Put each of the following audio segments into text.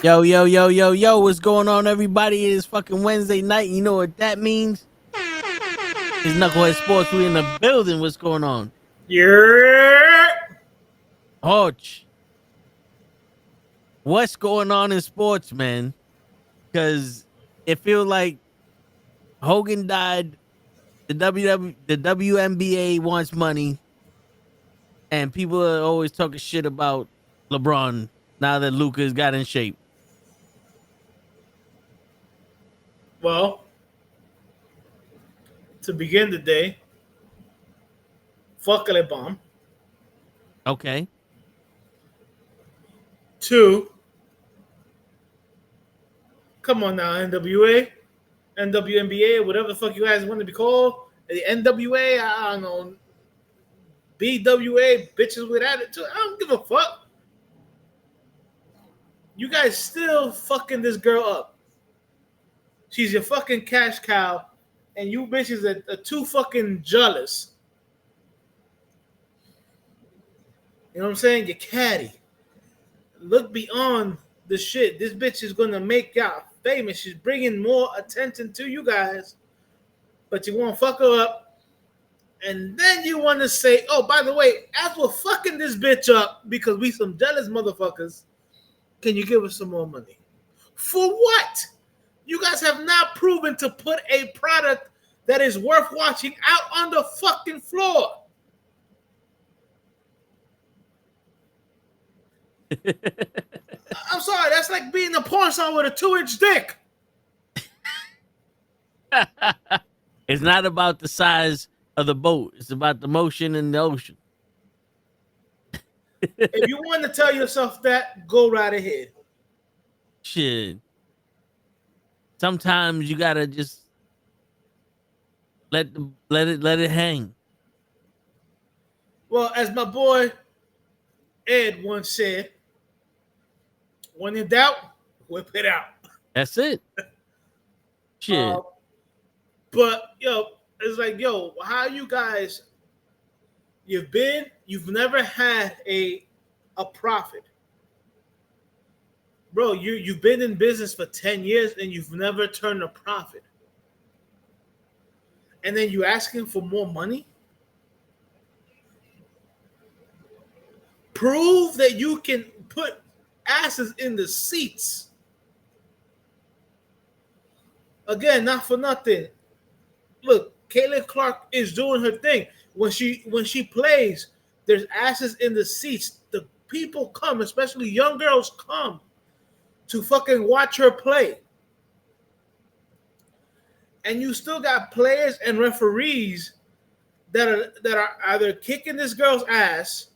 Yo, yo, yo, yo, yo, what's going on, everybody? It is fucking Wednesday night. You know what that means? It's Knucklehead Sports. We in the building. What's going on? Yeah. Hodge, what's going on in sports, man? Because it feels like Hogan died. The WNBA wants money, and people are always talking shit about LeBron now that Luca's got in shape. Well, to begin the day, fuck a bomb. Okay. Two, come on now, NWA, NWNBA, whatever the fuck you guys want to be called. The NWA, I don't know, BWA, bitches with attitude. I don't give a fuck. You guys still fucking this girl up. She's your fucking cash cow, and you bitches are too fucking jealous. You know what I'm saying? You're catty. Look beyond the shit. This bitch is gonna make y'all famous. She's bringing more attention to you guys, but you want to fuck her up, and then you want to say, "Oh, by the way, as we're fucking this bitch up because we some jealous motherfuckers, can you give us some more money?" For what? You guys have not proven to put a product that is worth watching out on the fucking floor. I'm sorry, that's like being a porn star with a 2-inch dick. It's not about the size of the boat. It's about the motion in the ocean. If you want to tell yourself that, go right ahead. Shit. Sometimes you gotta just let it hang. Well, as my boy Ed once said, when in doubt, whip it out. That's it. Uh, Shit. but it's like, how you guys? You've never had a profit, bro. You've been in business for 10 years and you've never turned a profit, and then you asking for more money. Prove that you can put asses in the seats. Again, not for nothing. Look, Caitlin Clark is doing her thing. When she plays, there's asses in the seats. The people come, especially young girls, come to fucking watch her play. And you still got players and referees that are either kicking this girl's ass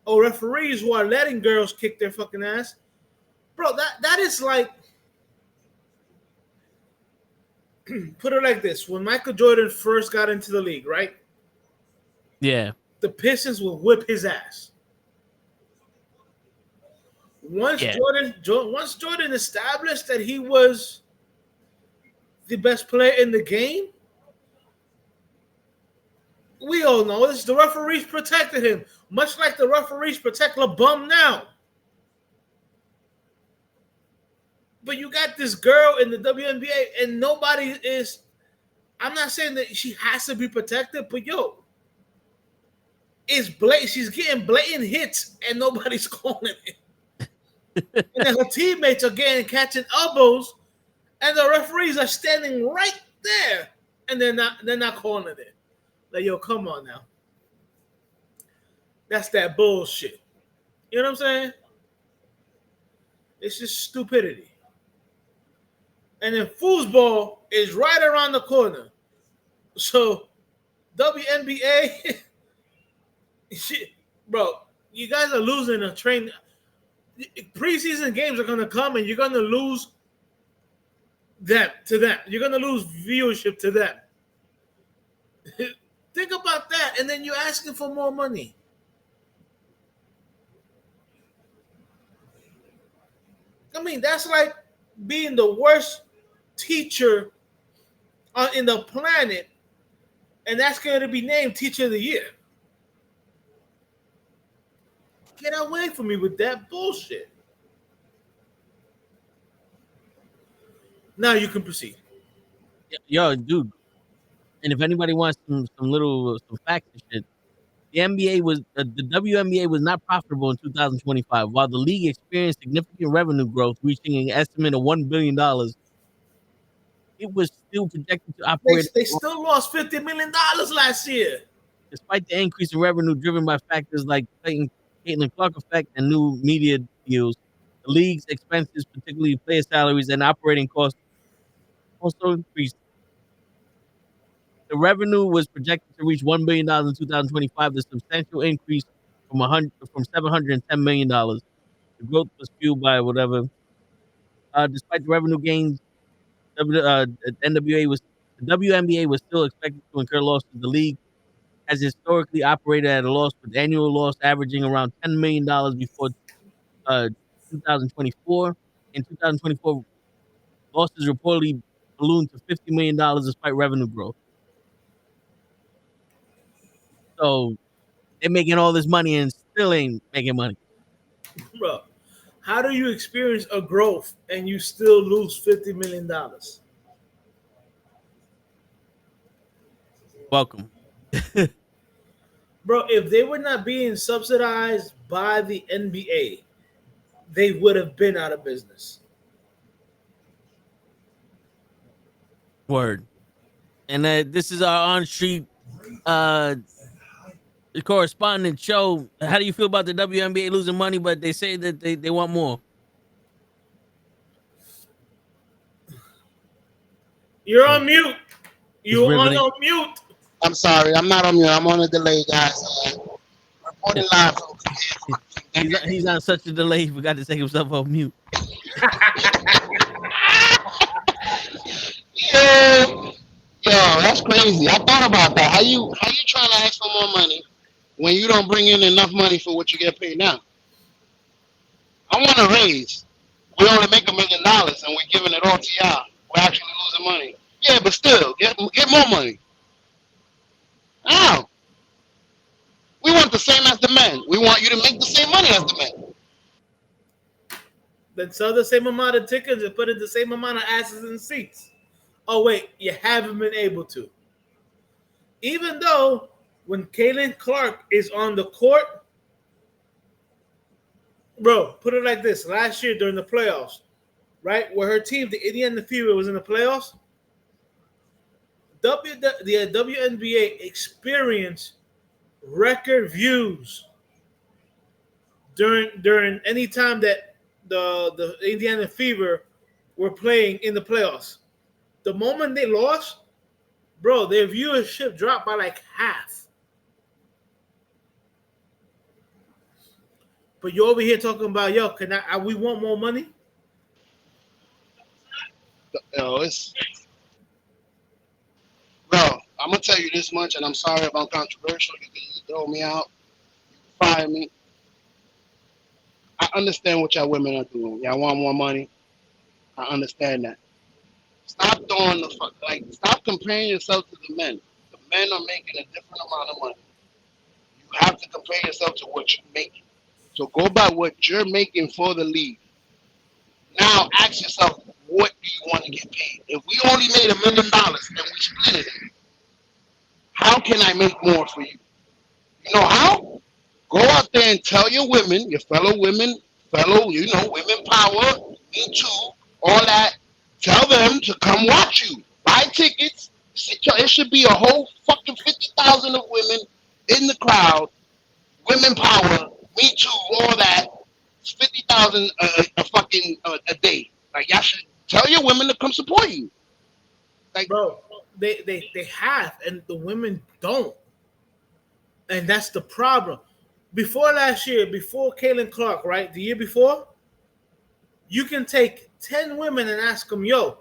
or referees who are letting girls kick their fucking ass. Bro, that is like, put it like this. When Michael Jordan first got into the league, right? Yeah. The Pistons will whip his ass. Once Yeah. Jordan established that he was the best player in the game, we all know this. The referees protected him, much like the referees protect LeBum now. But you got this girl in the WNBA, and nobody is. I'm not saying that she has to be protected, but it's blatant. She's getting blatant hits, and nobody's calling it. And then her teammates are getting catching elbows, and the referees are standing right there, and they're not calling it. Like, come on now. That's that bullshit. You know what I'm saying? It's just stupidity. And then foosball is right around the corner. So WNBA, shit, bro, you guys are losing a train. Preseason games are gonna come, and you're gonna lose them to them. You're gonna lose viewership to them. Think about that, and then you're asking for more money. I mean, that's like being the worst teacher in the planet, and that's going to be named Teacher of the Year. Get away from me with that bullshit. Now you can proceed. Yo, dude. And if anybody wants some facts and shit, the NBA was the WNBA was not profitable in 2025, while the league experienced significant revenue growth, reaching an estimate of $1 billion. It was still projected to They, operate they still lost $50 million last year. despite the increase in revenue driven by factors like Caitlin Clark effect and new media deals. The league's expenses, particularly player salaries and operating costs, also increased. The revenue was projected to reach $1 billion in 2025, a substantial increase from $710 million. The growth was fueled by whatever. Despite the revenue gains, NWA was the WNBA was still expected to incur losses. The league has historically operated at a loss, with annual loss averaging around $10 million before uh, 2024. In 2024, losses reportedly ballooned to $50 million despite revenue growth. So they're making all this money and still ain't making money. Bro, how do you experience a growth and you still lose $50 million? Welcome. Bro, if they were not being subsidized by the NBA, they would have been out of business. Word. And this is our on street uh correspondent show. How do you feel about the WNBA losing money, but they say that they want more? You're Uh, on mute. It's You riveting. on mute. I'm sorry, I'm not on mute. I'm on a delay, guys. Reporting live from He's on such a delay, he forgot to take himself off mute. Yo, that's crazy. I thought about that. How you trying to ask for more money when you don't bring in enough money for what you get paid now? I want a raise. We only make $1 million and we're giving it all to y'all. We're actually losing money. Yeah, but still, get more money. How? We want the same as the men. We want you to make the same money as the men. Then sell the same amount of tickets and put in the same amount of asses in seats. Oh wait, you haven't been able to. Even though when Caitlin Clark is on the court, bro, put it like this: last year during the playoffs, right, where her team, the Indiana Fever, was in the playoffs, the WNBA experienced record views during any time that the Indiana Fever were playing in the playoffs. The moment they lost, bro, their viewership dropped by like half. But you're over here talking about, yo, we want more money? It's bro. I'm gonna tell you this much, and I'm sorry if I'm controversial. You can throw me out, fire me. I understand what y'all women are doing. Y'all want more money. I understand that. Stop throwing the fuck like. Stop comparing yourself to the men. The men are making a different amount of money. You have to compare yourself to what you're making. So go by what you're making for the league. Now ask yourself, what do you want to get paid? If we only made $1 million and we split it, how can I make more for you? You know how? Go out there and tell your women, your fellow women, women power, me too, all that. Tell them to come watch you. Buy tickets. It should be a whole fucking 50,000 of women in the crowd. Women power, me too, all that. It's 50,000 a day. Like y'all should tell your women to come support you. Like, Bro, they have, and the women don't. And that's the problem. Before last year, before Caitlin Clark, right? The year before, you can take 10 women and ask them, yo,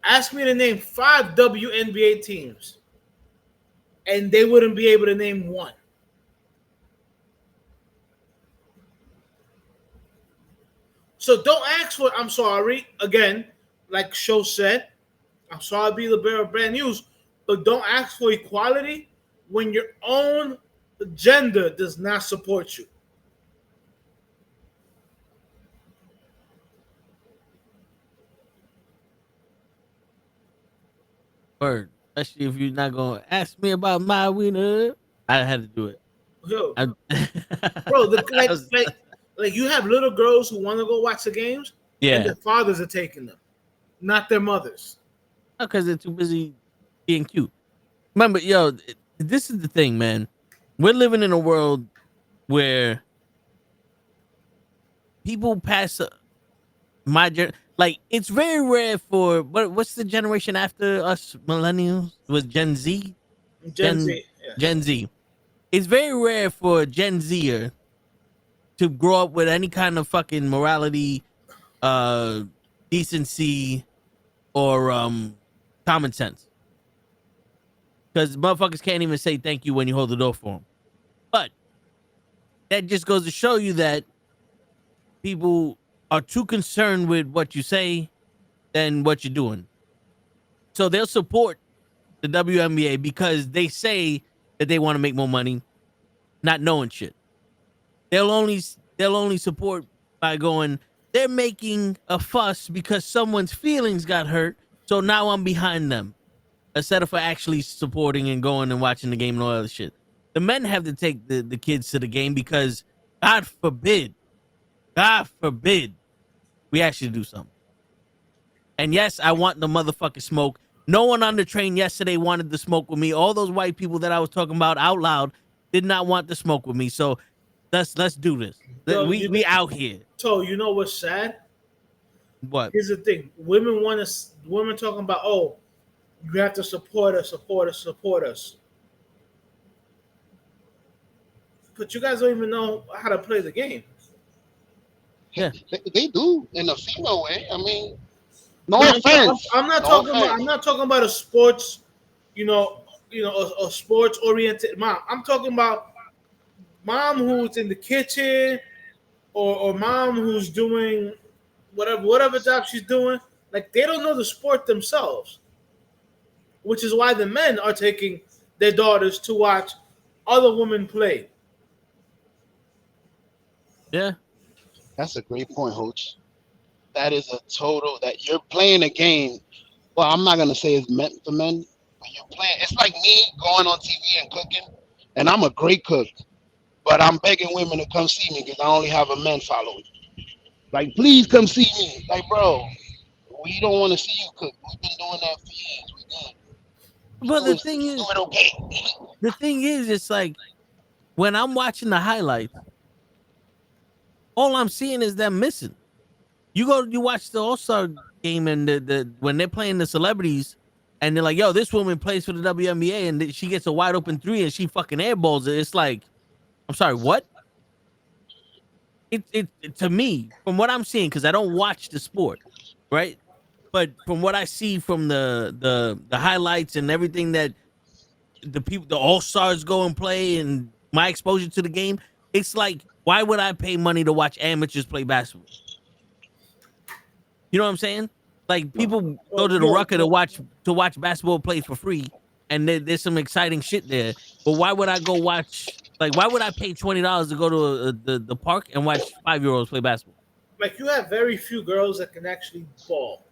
ask me to name 5 WNBA teams. And they wouldn't be able to name one. So don't ask for, I'm sorry, again, like Show said, I'm sorry to be the bearer of bad news, but don't ask for equality when your own gender does not support you. Word. Especially if you're not gonna ask me about my winner. I had to do it. Yo, I, bro, I was, like you have little girls who want to go watch the games, and yeah, their fathers are taking them, not their mothers. because they're too busy being cute. Remember, yo, this is the thing, man. We're living in a world where people pass like it's very rare for what's the generation after us millennials was Gen Z, Gen Z, yeah. Gen Z. It's very rare for a Gen Zer to grow up with any kind of fucking morality, uh, decency, or common sense. Because motherfuckers can't even say thank you when you hold the door for them. But that just goes to show you that people are too concerned with what you say than what you're doing. So they'll support the WNBA because they say that they want to make more money, not knowing shit. They'll only they'll only support by going, they're making a fuss because someone's feelings got hurt, so now I'm behind them. Instead of for actually supporting and going and watching the game and all that other shit. The men have to take the kids to the game because God forbid, we actually do something. And yes, I want the motherfucking smoke. No one on the train yesterday wanted to smoke with me. All those white people that I was talking about out loud did not want to smoke with me. So let's do this. Yo, We out here. So you know what's sad? What? Here's the thing: women talking about, oh, you have to support us, support us, support us. But you guys don't even know how to play the game. Yeah. They do in a female way. I mean, no No, offense. I'm not No talking about. offense. I'm not talking about a sports, a sports oriented mom. I'm talking about mom who's in the kitchen, or mom who's doing whatever job she's doing. Like they don't know the sport themselves, which is why the men are taking their daughters to watch other women play. Yeah. That's a great point, Hooch. That is a total that you're playing a game. Well, I'm not gonna say it's meant for men, but you're playing. It's like me going on TV and cooking, and I'm a great cook, but I'm begging women to come see me because I only have a men following. Like, please come see me. Like, bro, we don't want to see you cook. We've been doing that for years. We good. But Do it, do it okay. the thing is, it's like when I'm watching the highlights, all I'm seeing is them missing. You watch the All-Star game and the when they're playing the celebrities and they're like, yo, this woman plays for the WNBA and she gets a wide open three and she fucking airballs it. It's like, I'm sorry, what? It to me, from what I'm seeing, because I don't watch the sport, right? But from what I see from the highlights and everything that the All-Stars go and play and my exposure to the game, it's like, why would I pay money to watch amateurs play basketball? You know what I'm saying? Like people go to the Rucker to watch basketball played for free, and there's some exciting shit there. But why would I go watch? Like, why would I pay $20 to go to the park and watch 5-year-olds play basketball? Like you have very few girls that can actually ball.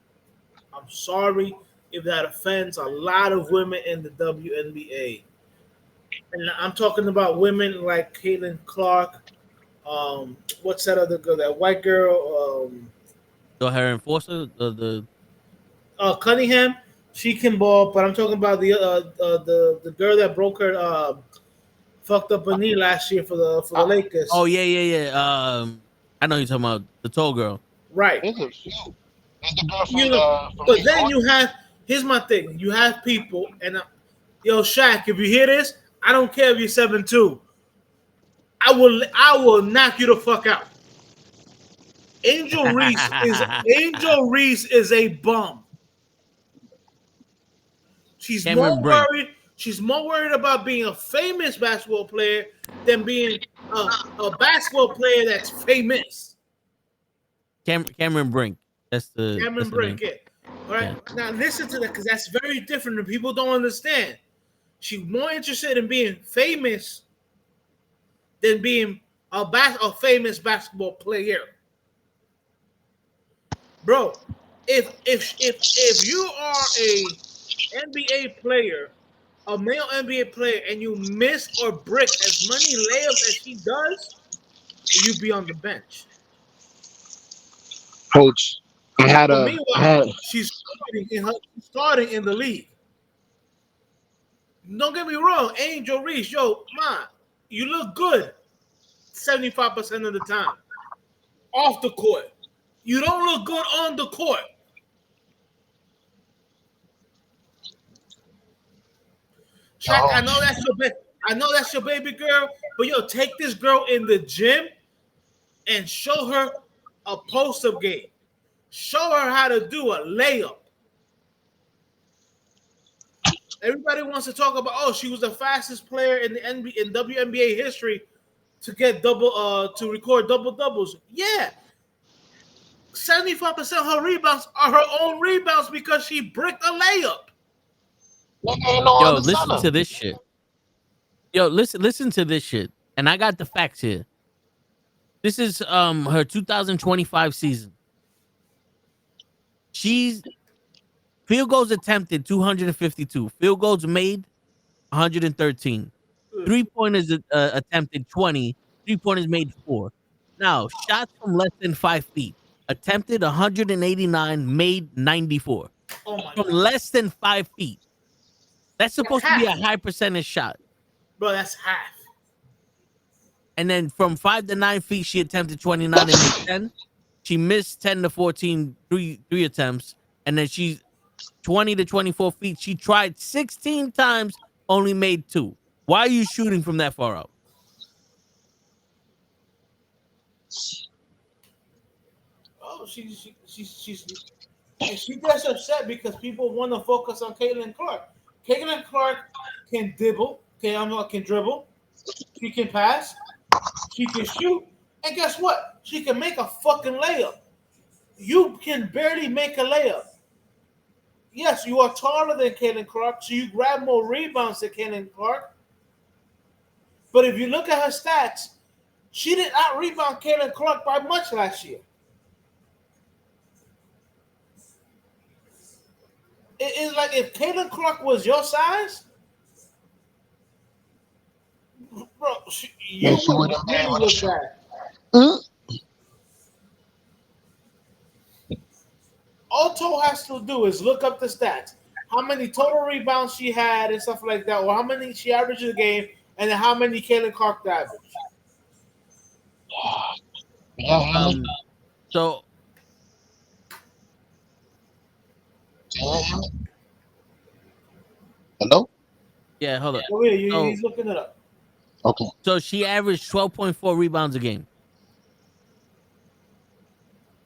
I'm sorry if that offends a lot of women in the WNBA. And I'm talking about women like Caitlin Clark. What's that other girl? That white girl. So her enforcer, the Cunningham. She can ball, but I'm talking about the girl that broke her fucked up her knee last year for the Lakers. oh yeah. I know you're talking about the tall girl. Right. There's a few. There's the girl You know, from but New then York. you have. Here's my thing. You have people, and yo, Shaq, if you hear this, I don't care if you're 7'2". I will knock you the fuck out. Angel Reese is a bum. She's Cameron more Brink. worried. She's more worried about being a famous basketball player than being a basketball player that's famous. Cameron Brink. That's the Cameron Brink, yeah. All right. Yeah. Now listen to that because that's very different and people don't understand. She's more interested in being famous than being a famous basketball player. Bro, if you are NBA player, a male NBA player, and you miss or brick as many layups as she does, you be on the bench. Coach, But I meanwhile, had, she's starting in the league. Don't get me wrong, Angel Reese, yo, man, you look good 75% of the time off the court. You don't look good on the court. Shaq, yo, I know that's your baby girl, but yo, take this girl in the gym and show her a post-up game. Show her how to do a layup. Everybody wants to talk about, oh, she was the fastest player in the NBA in WNBA history to get to record double doubles. Yeah, 75% of her rebounds are her own rebounds because she bricked a layup. nigga ain't no Yo, other listen center. to this shit. Yo, listen to this shit. And I got the facts here. This is her 2025 season. She's field goals attempted 252. Field goals made 113. Three pointers attempted 20. 3 pointers made 4. Now, shots from less than 5 feet attempted 189, made 94. Oh my From god, less than 5 feet. That's that's supposed to be a half, high percentage shot. bro. That's half. And then from 5 to 9 feet, she attempted 29 and made 10. She missed 10 to 14 three attempts. And then she's 20 to 24 feet. She tried 16 times, only made 2. Why are you shooting from that far out? Oh, she gets upset because people want to focus on Caitlin Clark. Caitlin Clark can dribble. Can dribble. She can pass. She can shoot. And guess what? She can make a fucking layup. You can barely make a layup. Yes, you are taller than Caitlin Clark, so you grab more rebounds than Caitlin Clark. But if you look at her stats, she did not rebound Caitlin Clark by much last year. It is like if Caitlin Clark was your size, bro, you She would wouldn't be really able to look shoot. bad. Mm. All Toe has to do is look up the stats. How many total rebounds she had and stuff like that, or how many she averaged a game, and then how many Caitlin Clark averaged. Yeah, So hello? yeah, hold up. Oh, yeah, So he's looking it up. Okay. so she averaged 12.4 rebounds a game,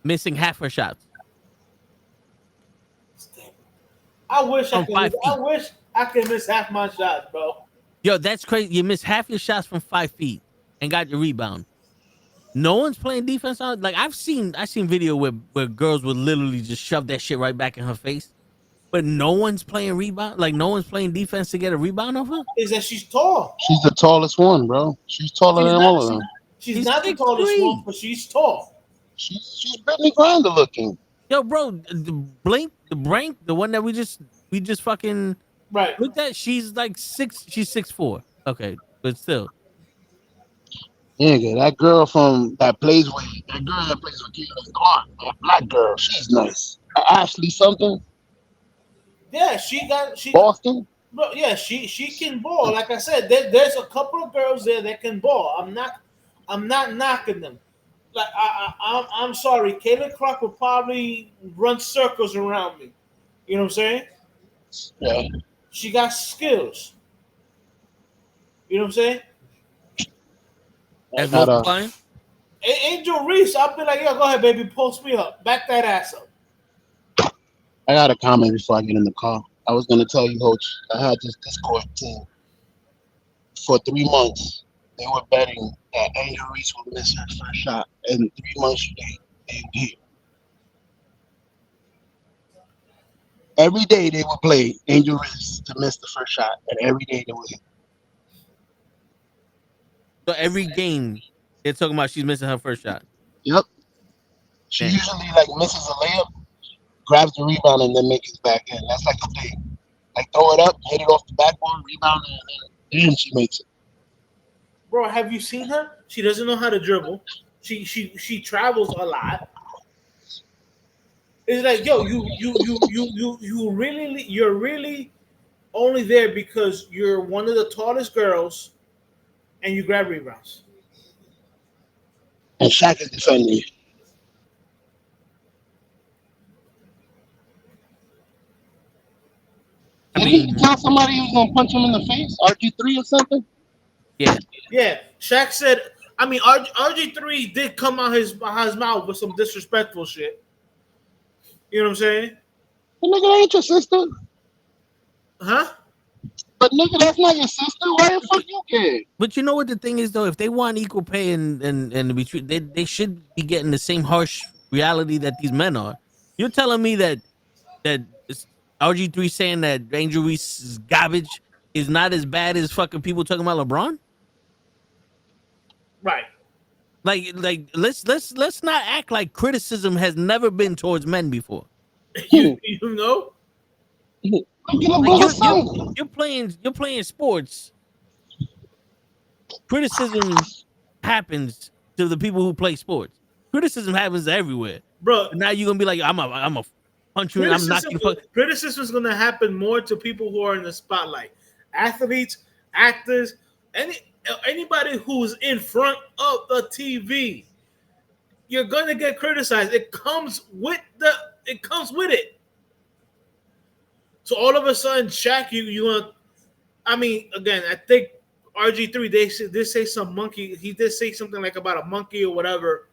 missing half her shots I wish I from could. 5 feet. I wish I could miss half my shots, bro. Yo, that's crazy. You missed half your shots from 5 feet and got your rebound. No one's playing defense on. Like I've seen video where girls would literally just shove that shit right back in her face. But no one's playing rebound. Like no one's playing defense to get a rebound off her. Is that she's tall. She's the tallest one, bro. She's taller She's than not. all of them. She's She's not the tallest one, 6'3". but she's tall. She's Brittany Griner looking. Yo, bro, the one that we just fucking Right. looked at. She's like 6. She's 6'4". Okay, but still, Yeah, that girl that plays with Caitlin Clark, that black girl, she's nice. Ashley something, Yeah, she. Boston. Bro, yeah, she can ball. Like I said, there's a couple of girls there that can ball. I'm not knocking them. Like I'm sorry, Caitlin Clark would probably run circles around me. You know what I'm saying? Yeah, She got skills. You know what I'm saying? as got a multiplying. Angel Reese, I'll be like, yo, go ahead, baby, post me up, back that ass up. I got a comment before I get in the car. I was gonna tell you, Coach, I had this Discord team for 3 months. They were betting that Angel Reese would miss her first shot, and 3 months straight, they were here. Every day they would play Angel Reese to miss the first shot, and every day they would hit. So every game they're talking about she's missing her first shot. Yep. She Damn. usually like misses a layup, grabs the rebound, and then makes it back in. That's like a thing. Like throw it up, hit it off the backboard, rebound, and then she makes it. Bro, have you seen her? She doesn't know how to dribble. She travels a lot. It's like, yo, you're really only there because you're one of the tallest girls and you grab rebounds. And Shaq is defending you. I Did he mean, tell somebody he was gonna punch him in the face? RG3 or something? yeah. Yeah, Shaq said. I mean, RG3 did come out his mouth with some disrespectful shit. You know what I'm saying? The nigga ain't your sister. Huh? But nigga, that's not your sister. Why the fuck you care? But you know what the thing is though, if they want equal pay and to be treated, they should be getting the same harsh reality that these men are. You're telling me that RG3 saying that Angel Reese's garbage is not as bad as fucking people talking about LeBron? Right. Let's not act like criticism has never been towards men before. You know? Look at the Like brother's son. you're playing sports. Criticism happens to the people who play sports. Criticism happens everywhere. Bro, But now you're gonna be like, I'm a punch you and I'm criticism knocking you. criticism is going to happen more to people who are in the spotlight. Athletes, actors, anybody who's in front of the TV. You're going to get criticized. It comes with it. So all of a sudden, Shaq, you want? I mean, again, I think RG3 they say some monkey. He did say something like about a monkey or whatever.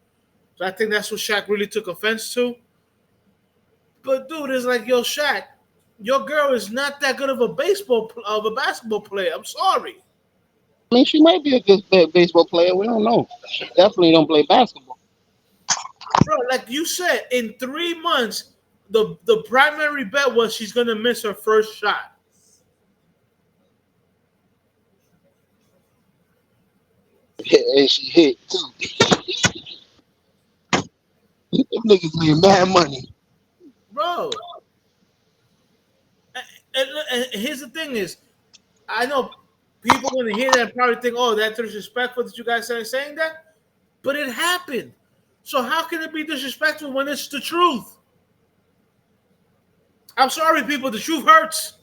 So I think that's what Shaq really took offense to. But dude, it's like, yo, Shaq, your girl is not that good of a basketball player. I'm sorry, I mean, she might be a good baseball player. We don't know. She definitely don't play basketball. bro. Like you said, in 3 months, the primary bet was she's gonna miss her first shot. And she hit too. Them niggas made mad money. Bro. And here's the thing is, I know people when they hear that probably think, oh, that's disrespectful that you guys are saying that, but it happened. So how can it be disrespectful when it's the truth? I'm sorry, people. The truth hurts,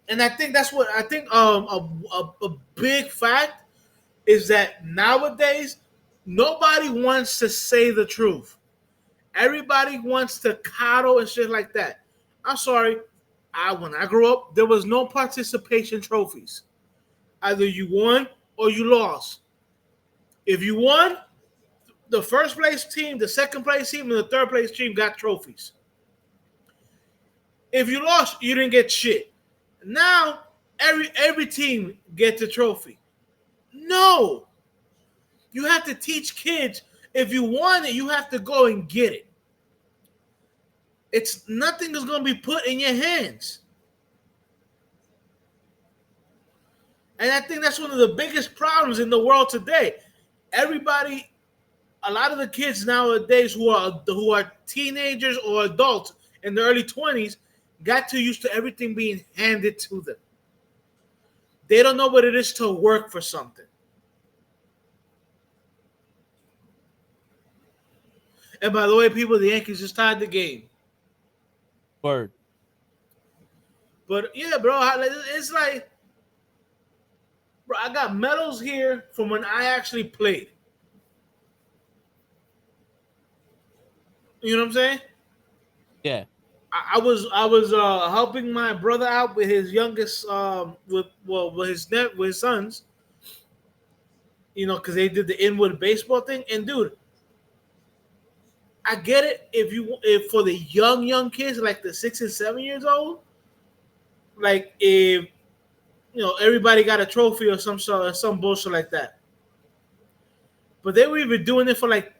and I think that's what I think. A big fact is that nowadays nobody wants to say the truth. Everybody wants to coddle and shit like that. I'm sorry. When I grew up, there was no participation trophies. Either you won or you lost. If you won, the first place team, the second place team, and the third place team got trophies. If you lost, you didn't get shit. Now every team gets a trophy. No, you have to teach kids. If you want it, you have to go and get it. It's nothing is going to be put in your hands. And I think that's one of the biggest problems in the world today. Everybody, a lot of the kids nowadays who are teenagers or adults in the early 20s got too used to everything being handed to them. They don't know what it is to work for something. And by the way, people, the Yankees just tied the game. Word. But yeah, bro, it's like, bro, I got medals here from when I actually played. You know what I'm saying? Yeah. I was helping my brother out with his youngest with his sons. You know, because they did the inwood baseball thing. And dude, I get it if for the young kids like the 6 and 7 years old, like if everybody got a trophy or some bullshit like that. But they were even doing it for like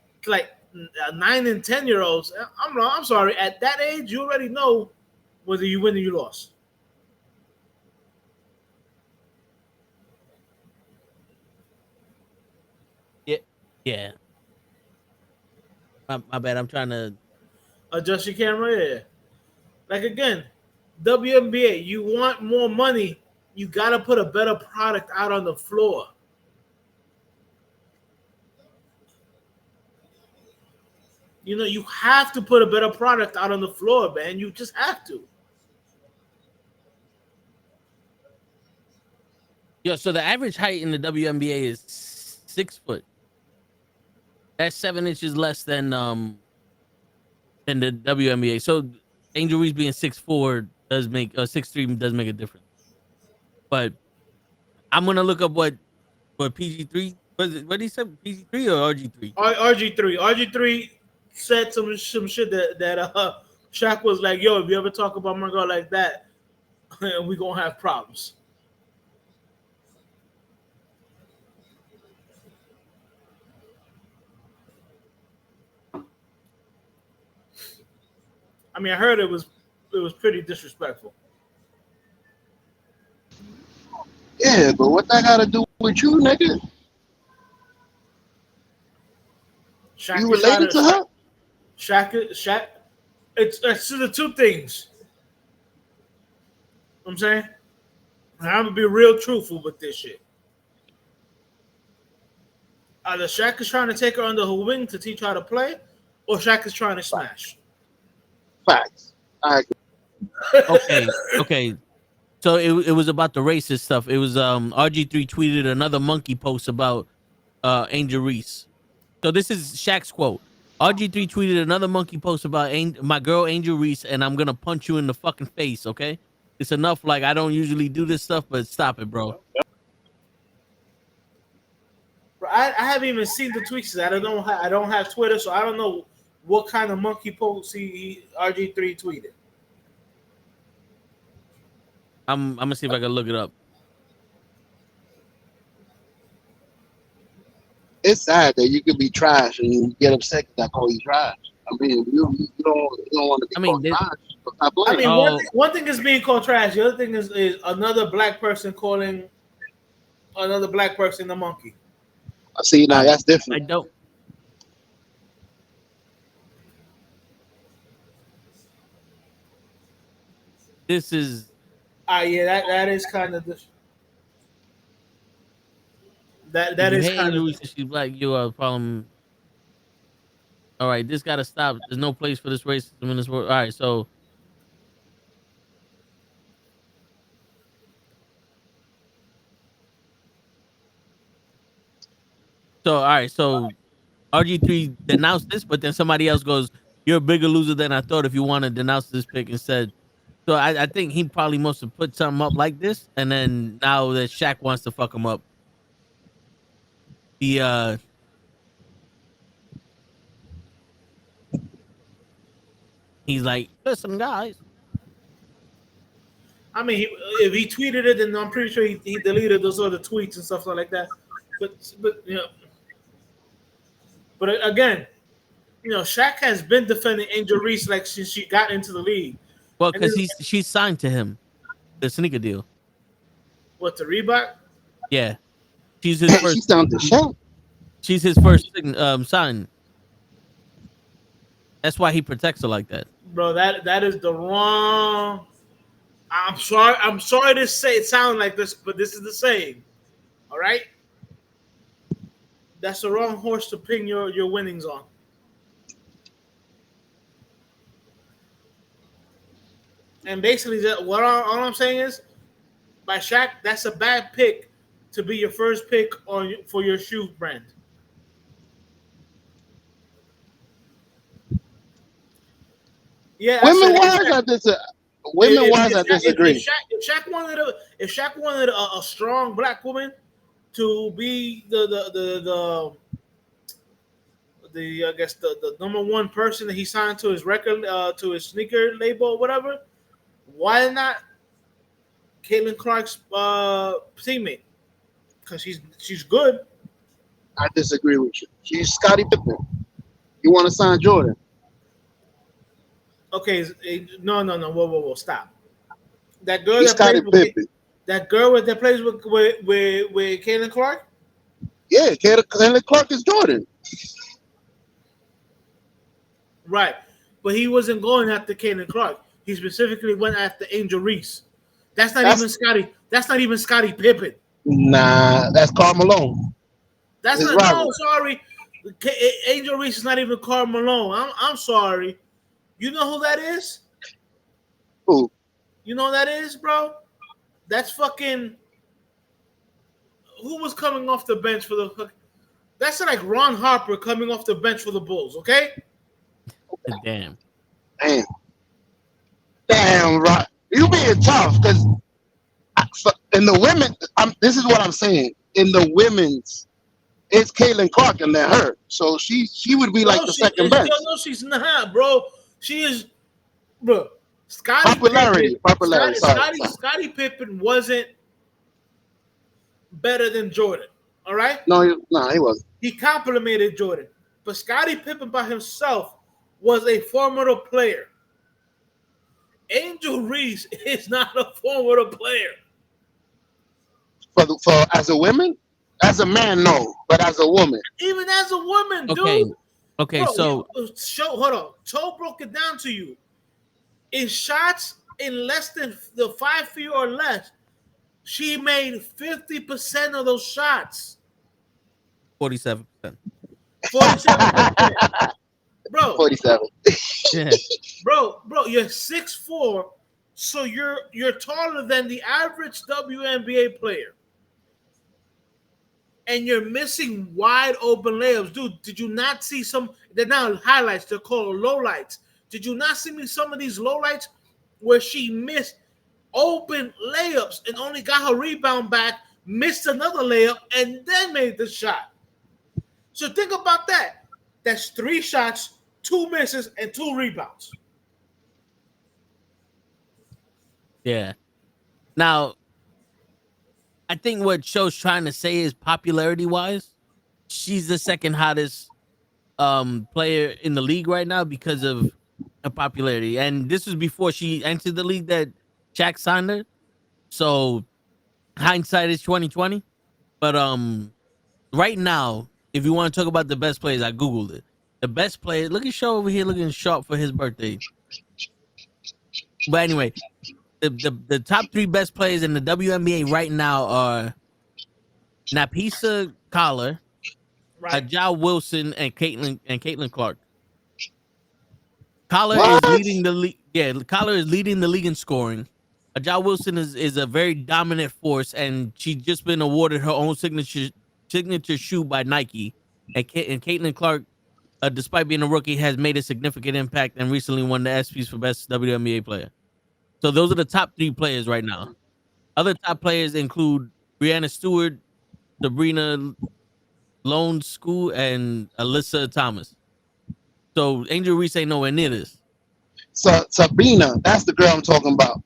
9 and 10 year olds. I'm sorry. At that age, you already know whether you win or you lost. Yeah. Yeah. My bad. I'm trying to. Adjust your camera, yeah. Like again, WNBA, you want more money, you gotta put a better product out on the floor. You know, you have to put a better product out on the floor, man. You just have to. Yeah, so the average height in the WNBA is 6 foot. That's 7 inches less than the WNBA. So Angel Reese being 6'4" does make 6'3" does make a difference. But I'm gonna look up what PG3 what did he say, PG3 or RG3? RG3 said some shit that Shaq was like, "Yo, if you ever talk about my girl like that, we gonna have problems." I mean, I heard it was pretty disrespectful. Yeah, but what that got to do with you, nigga? You Shaq is trying related to to her? Shaq. It's the two things. I'm saying, and I'm gonna be real truthful with this shit. Either Shaq is trying to take her under her wing to teach her how to play, or Shaq is trying to smash. Facts. I agree. Okay. So it was about the racist stuff. It was RG3 tweeted another monkey post about Angel Reese. So this is Shaq's quote. RG3 tweeted another monkey post about my girl Angel Reese, and I'm gonna punch you in the fucking face. Okay, it's enough. Like, I don't usually do this stuff, but stop it, bro. I haven't even seen the tweets. I don't have Twitter, so I don't know what kind of monkey post he RG3 tweeted. I'm gonna see if I can look it up. It's sad that you could be trash and you get upset that I call you trash. I mean, you don't want to be I mean, called trash. So stop I playing. mean, oh, one thing is being called trash. The other thing is another black person calling another black person a monkey. I see now. That's I different. don't. This is Yeah, that is kind of this. That if that you is hate kind Angel of Reese and she's black, you are a problem. All right, this gotta stop. There's no place for this racism in this world. All right, so RG3 denounced this, but then somebody else goes, "You're a bigger loser than I thought if you want to denounce this pick," and said, so I think he probably must have put something up like this, and then now that Shaq wants to fuck him up, he he's like, listen, guys. I mean, if he tweeted it, then I'm pretty sure he deleted those other tweets and stuff like that. But again, Shaq has been defending Angel Reese like since she got into the league. Well, And because this, she's signed to him, the sneaker deal. what, the Reebok? Yeah, she's his She first. sounds the shit. She's his first sign. That's why he protects her like that. Bro, that is the wrong. I'm sorry. I'm sorry to say it sound like this, but this is the same. All right. That's the wrong horse to pin your winnings on. And basically, all I'm saying is, by Shaq, that's a bad pick to be your first pick for your shoe brand. Yeah, I Women said wise, women wise, I disagree. If Shaq wanted a strong black woman to be the I guess the number one person that he signed to his record to his sneaker label or whatever, why not Caitlin Clark's teammate? Because she's good. I disagree with you. She's Scottie Pippen. You want to sign Jordan? Okay, no, whoa, stop. That girl He's that plays Scottie with Pippen. that girl that plays with Caitlin Clark. Yeah, Caitlin Clark is Jordan. Right. But he wasn't going after Caitlin Clark. he specifically went after Angel Reese. That's not even Scotty. That's not even Scottie Pippen. Nah, that's Karl Malone. That's His not. rival. No, sorry. Angel Reese is not even Karl Malone. I'm sorry. You know who that is? Who? You know who that is, bro? That's fucking. Who was coming off the bench for the? That's like Ron Harper coming off the bench for the Bulls. Okay. Damn. Damn, right. You being tough because in the women, this is what I'm saying. In the women's, it's Caitlin Clark and then her. So she would be like the second bench. No, she's not, bro. She is, bro. Popularity. Scottie Pippen wasn't better than Jordan. All right. No, he wasn't. He complimented Jordan, but Scottie Pippen by himself was a formidable player. Angel Reese is not a formidable player. For as a woman, as a man, no, but as a woman, even as a woman, okay. dude. Okay, bro, so hold on. Toe broke it down to you. In shots in less than the 5 feet or less, she made 50% of those shots. 47%. 47%. Bro. 47. Yeah. Bro, you're 6'4", so you're taller than the average WNBA player. And you're missing wide open layups. Dude, did you not see some? They're now highlights. They're called lowlights. Did you not see me some of these lowlights where she missed open layups and only got her rebound back, missed another layup, and then made the shot? So think about that. That's 3 shots, 2 misses, and 2 rebounds. Yeah. Now, I think what Show's trying to say is popularity-wise, she's the second hottest player in the league right now because of her popularity. And this was before she entered the league that Shaq signed her. So hindsight is 2020. But right now, if you want to talk about the best players, I Googled it. The best player, look at Show over here looking sharp for his birthday. But anyway, the top 3 best players in the WNBA right now are Napisa Collar, Aja Wilson, and Caitlin Clark. Collar is leading the league. Yeah, Collar is leading the league in scoring. Aja Wilson is a very dominant force, and she's just been awarded her own signature shoe by Nike. And Caitlin Clark, despite being a rookie, has made a significant impact and recently won the ESPYs for best WNBA player. So those are the top 3 players right now. Other top players include Brianna Stewart, Sabrina Lone School, and Alyssa Thomas. So Angel Reese ain't nowhere near this. Sabina, that's the girl I'm talking about.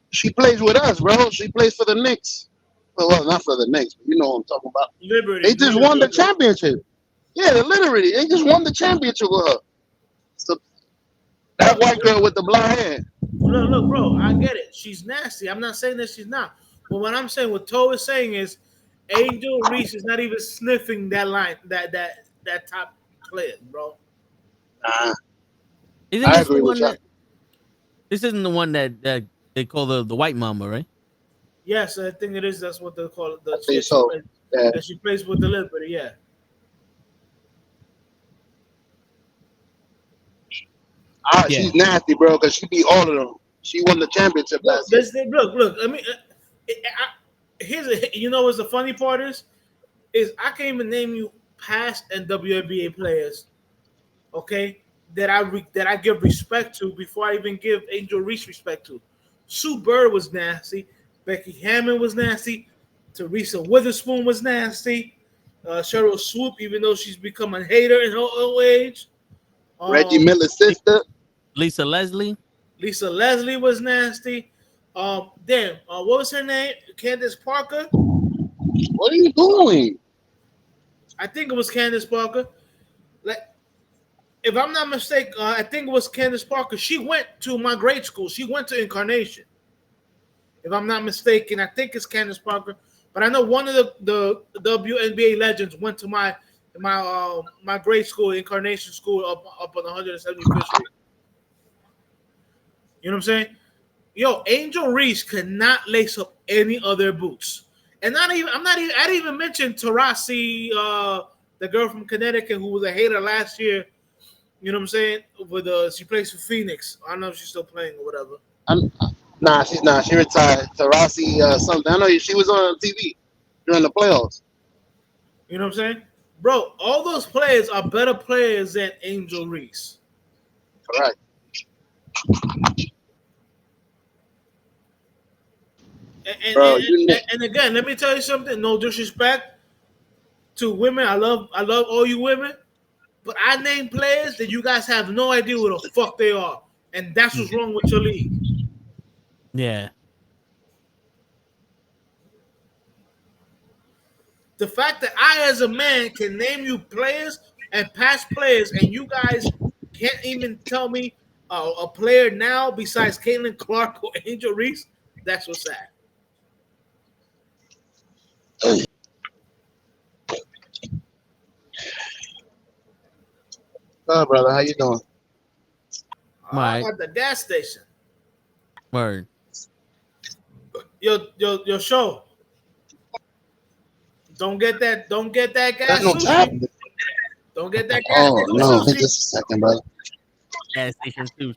She plays with us, bro. She plays for the Knicks. Well, not for the Knicks, but you know what I'm talking about. Liberty. They just won the championship. Yeah, literally. They just won the championship with her. So that white girl with the blonde hair. Look, bro, I get it. She's nasty. I'm not saying that she's not. But what I'm saying, what Toe is saying is Angel Reese is not even sniffing that line, that top player, bro. Nah. Isn't this the one that? This isn't the one that they call the white mama, right? Yes, I think it is. That's what they call it. I think so. Yeah. She plays with the Liberty, yeah. She's nasty, bro, because she beat all of them. She won the championship last year. Look. I mean, you know what's the funny part is I can't even name you past and WNBA players, okay, that I give respect to before I even give Angel Reese respect to. Sue Bird was nasty. Becky Hammond was nasty. Teresa Witherspoon was nasty. Cheryl Swoop, even though she's become a hater in her old age. Reggie Miller's sister. Lisa Leslie. Lisa Leslie was nasty. What was her name? Candace Parker. What are you doing? I think it was Candace Parker. Like, if I'm not mistaken, I think it was Candace Parker. She went to my grade school. She went to Incarnation. If I'm not mistaken, I think it's Candace Parker. But I know one of the WNBA legends went to my grade school, Incarnation School, up on 175th Street. You know what I'm saying? Yo, Angel Reese could not lace up any other boots. And not even I didn't even mention Tarasi, the girl from Connecticut who was a hater last year. You know what I'm saying? With she plays for Phoenix. I don't know if she's still playing or whatever. Nah, she's not. She retired. Tarasi, something. I know she was on TV during the playoffs. You know what I'm saying? Bro, all those players are better players than Angel Reese. Correct. Bro, And again, let me tell you something. No disrespect to women. I love all you women. But I name players that you guys have no idea who the fuck they are. And that's what's wrong with your league. Yeah. The fact that I, as a man, can name you players and past players, and you guys can't even tell me a player now besides Caitlin Clark or Angel Reese, that's what's sad. oh, brother, how you doing? Right. I'm at the gas station. Word. Your show. Don't get that gas There's no tap. sushi. Don't get that gas Oh no, sushi. just a second, brother. Gas station too.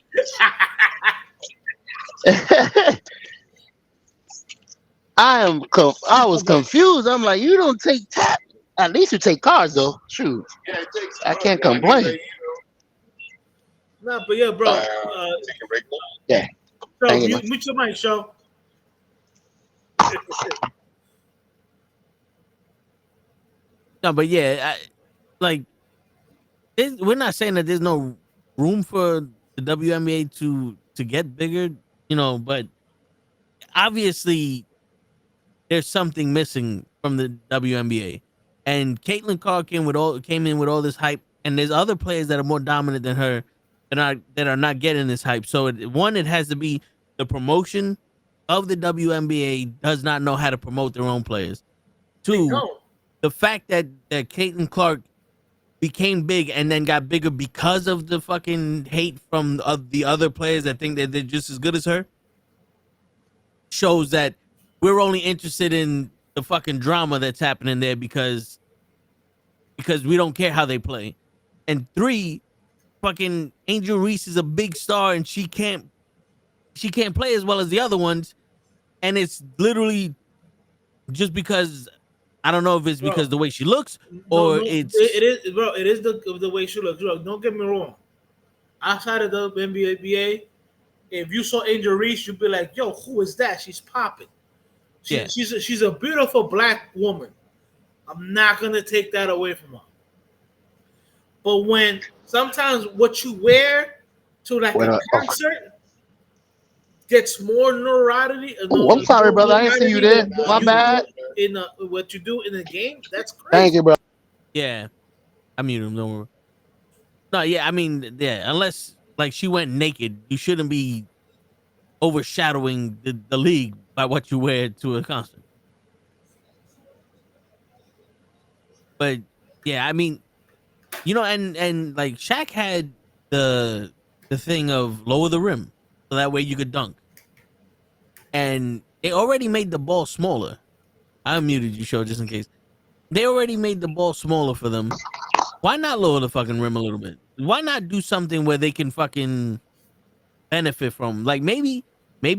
I was confused. I'm like, you don't take tap. At least you take cars, though. Shoot, I can't complain. No, but yeah, bro. Yeah. So mute your mic, show. No, but yeah, we're not saying that there's no room for the WNBA to get bigger, you know, but obviously there's something missing from the WNBA. And Caitlin Clark came in with all this hype, and there's other players that are more dominant than her that are not getting this hype. So it has to be the promotion of the WNBA does not know how to promote their own players. Two, the fact that Caitlin Clark became big and then got bigger because of the fucking hate from the other players that think that they're just as good as her shows that we're only interested in the fucking drama that's happening there because we don't care how they play. And three, fucking Angel Reese is a big star and she can't play as well as the other ones, and it's literally just because I don't know if it's because the way she looks or it is, bro. It is the way she looks. Bro, don't get me wrong. Outside of the NBA, if you saw Angel Reese, you'd be like, "Yo, who is that? She's popping." She's a beautiful black woman. I'm not gonna take that away from her. But when sometimes what you wear to like a concert gets more notoriety. Oh, I'm sorry, brother. I didn't see you there. My bad. What you do in a game, that's crazy. Thank you, bro. Yeah, I mute him. Don't worry. No, yeah, I mean, yeah. Unless like she went naked, you shouldn't be overshadowing the league by what you wear to a concert. But yeah, I mean, you know, and like Shaq had the thing of lower the rim so that way you could dunk. And they already made the ball smaller. I unmuted you, show, just in case. They already made the ball smaller for them. Why not lower the fucking rim a little bit? Why not do something where they can fucking benefit from? Like maybe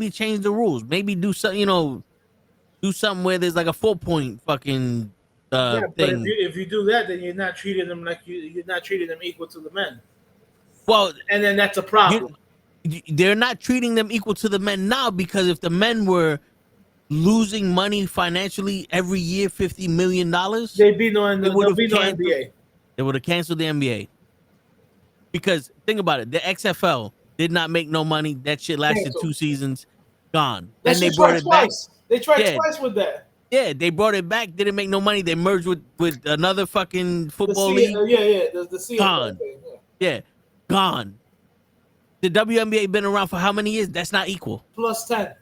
change the rules. Maybe do something, you know, do something where there's like a 4-point fucking yeah, but thing. if you do that, then you're not treating them like you're not treating them equal to the men. Well, and then that's a problem. They're not treating them equal to the men now because if the men were losing money financially every year, $50 million, they'd be no NBA. They would have canceled the NBA. Because think about it, the XFL did not make no money. That shit lasted 2 seasons, gone. Then they brought it twice. Back. They tried twice with that. Yeah, they brought it back. Didn't make no money. They merged with another fucking football league. The gone. Yeah, gone. The WNBA been around for how many years? That's not equal. Plus 10.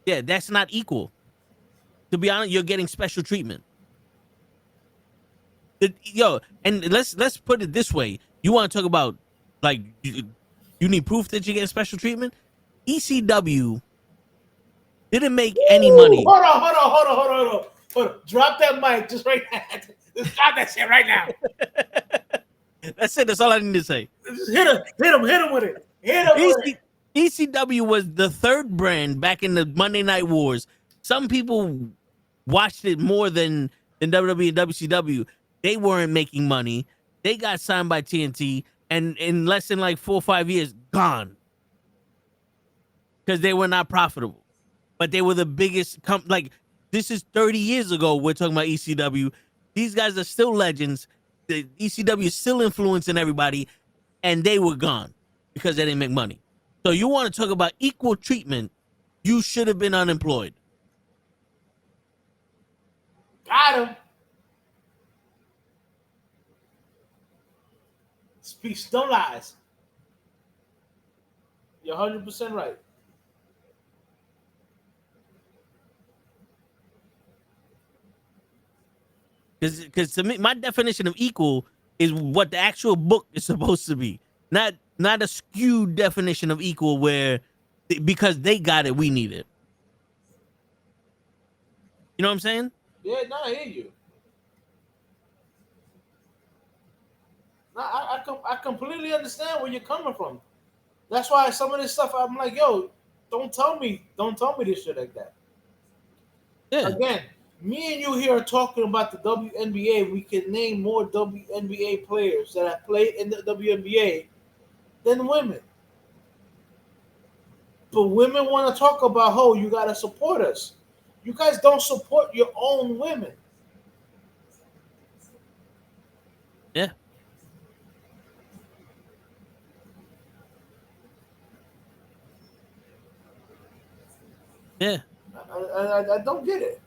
Yeah, that's not equal. To be honest, you're getting special treatment. And let's put it this way. You want to talk about like you need proof that you're getting special treatment? ECW didn't make any Ooh, money. hold on. Drop that mic just right now. Just drop that shit right now. That's it. That's all I need to say. Just hit him with it. Hit him with it. ECW was the third brand back in the Monday Night Wars. Some people watched it more than WWE and WCW. They weren't making money. They got signed by TNT, and in less than like 4 or 5 years, gone because they were not profitable. But they were the biggest. Like this is 30 years ago. We're talking about ECW. These guys are still legends. The ECW is still influencing everybody, and they were gone because they didn't make money. So you want to talk about equal treatment? You should have been unemployed. Got him. Speaks no lies. You're 100% right. Because to me, my definition of equal is what the actual book is supposed to be, not a skewed definition of equal where because they got it, we need it. You know what I'm saying? Yeah, no, I hear you. No, I completely understand where you're coming from. That's why some of this stuff I'm like, yo, don't tell me this shit like that. Yeah, Again, me and you here are talking about the WNBA. We can name more WNBA players that have played in the WNBA than women. But women want to talk about, oh, you got to support us. You guys don't support your own women. yeah, yeah. I don't get it.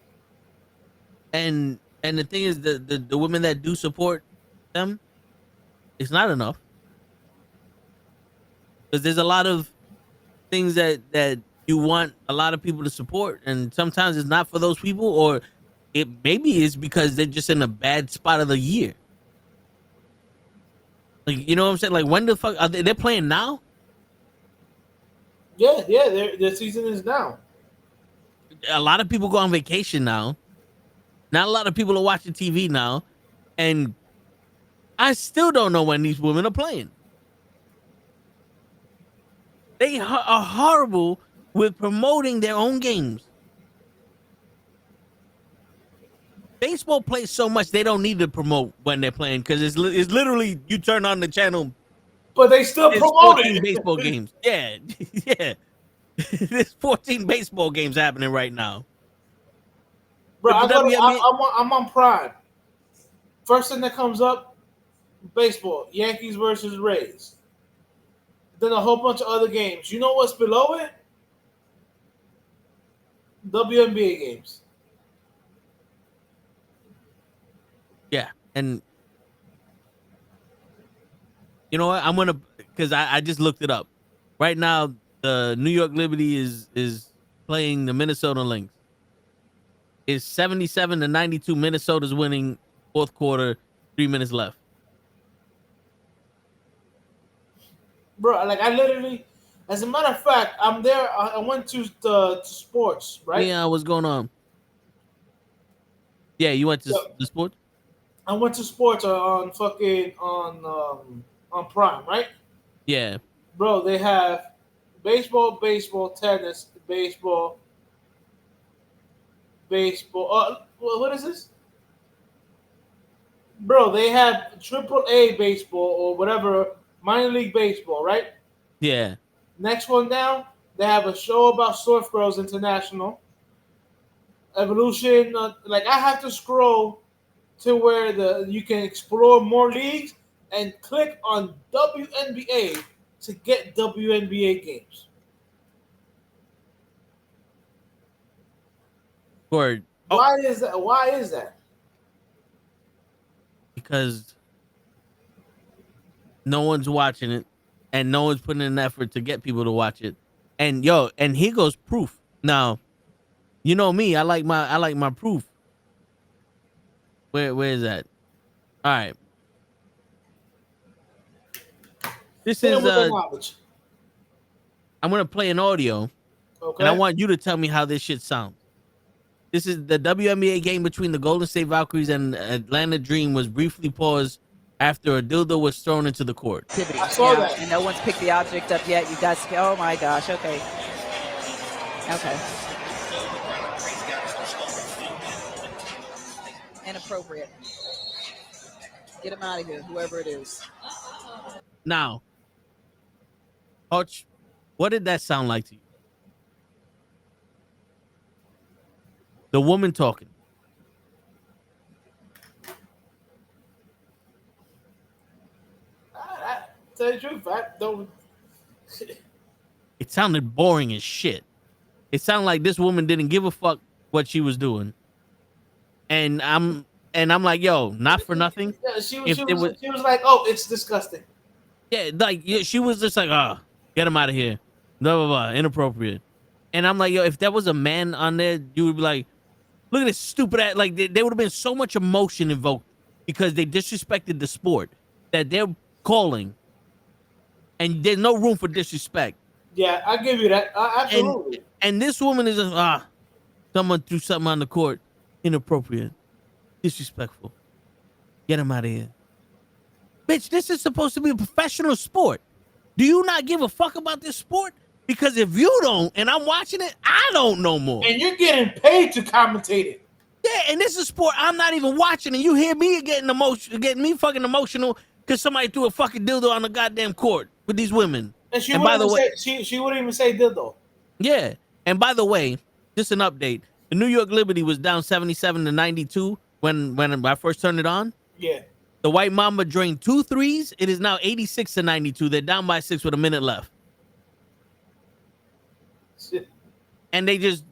And the thing is, the women that do support them, it's not enough because there's a lot of things that you want a lot of people to support, and sometimes it's not for those people, or it maybe is because they're just in a bad spot of the year. Like you know what I'm saying? Like when the fuck are they're playing now? Yeah, their season is now. A lot of people go on vacation now. Not a lot of people are watching TV now, and I still don't know when these women are playing. They are horrible with promoting their own games. Baseball plays so much they don't need to promote when they're playing because it's literally you turn on the channel. But they still There's promote 14 baseball it. games. Yeah, yeah. There's 14 baseball games happening right now. Bro, But the WNBA, I'm on Prime. First thing that comes up, baseball, Yankees versus Rays. Then a whole bunch of other games. You know what's below it? WNBA games. yeah, and you know what? I'm gonna because I just looked it up. Right now, the New York Liberty is playing the Minnesota Lynx. It's 77-92. Minnesota's winning fourth quarter, 3 minutes left. Bro, like I literally, as a matter of fact, I'm there. I went to sports, right? Yeah, what's going on? Yeah, you went to So the sport? I went to sports on fucking on Prime, right? Yeah, Bro, they have baseball, tennis, baseball. What is this? Bro, they have AAA baseball or whatever, minor league baseball, right? yeah. Next one down, they have a show about Surf Girls International, Evolution. Like I have to scroll to where you can explore more leagues and click on WNBA to get WNBA games. Or Why is that? Why is that? because no one's watching it, and no one's putting in an effort to get people to watch it. And yo, and here goes proof. Now, you know me, I like my proof. Where is that? All right. This Hit them is with the knowledge. I'm gonna play an audio, Okay. and I want you to tell me how this shit sounds. This is the WNBA game between the Golden State Valkyries and Atlanta Dream was briefly paused after a dildo was thrown into the court. I saw that. And no one's picked the object up yet. You guys, oh my gosh. Okay. Okay. Inappropriate. Get him out of here, whoever it is. Now, Hutch, what did that sound like to you? The woman talking. Tell you the truth, I don't. It sounded boring as shit. It sounded like this woman didn't give a fuck what she was doing. And I'm like, yo, not for nothing. Yeah, she was like, oh, it's disgusting. Yeah, like she was just like, get him out of here. Blah blah blah. Inappropriate. And I'm like, yo, if that was a man on there, you would be like, look at this stupid ass. Like there would have been so much emotion invoked because they disrespected the sport that they're calling. And there's no room for disrespect. Yeah, I give you that. Absolutely. And this woman is just, someone threw something on the court. Inappropriate. Disrespectful. Get him out of here. Bitch, this is supposed to be a professional sport. Do you not give a fuck about this sport? Because if you don't, and I'm watching it, I don't know more. And you're getting paid to commentate it. Yeah, and this is a sport I'm not even watching, and you hear me getting me fucking emotional because somebody threw a fucking dildo on the goddamn court with these women. And by the way, she wouldn't even say dildo. Yeah, and by the way, just an update: the New York Liberty was down 77-92 when I first turned it on. Yeah. The White Mamba drained 2 threes. It is now 86-92. They're down by 6 with a minute left. Shit. And they just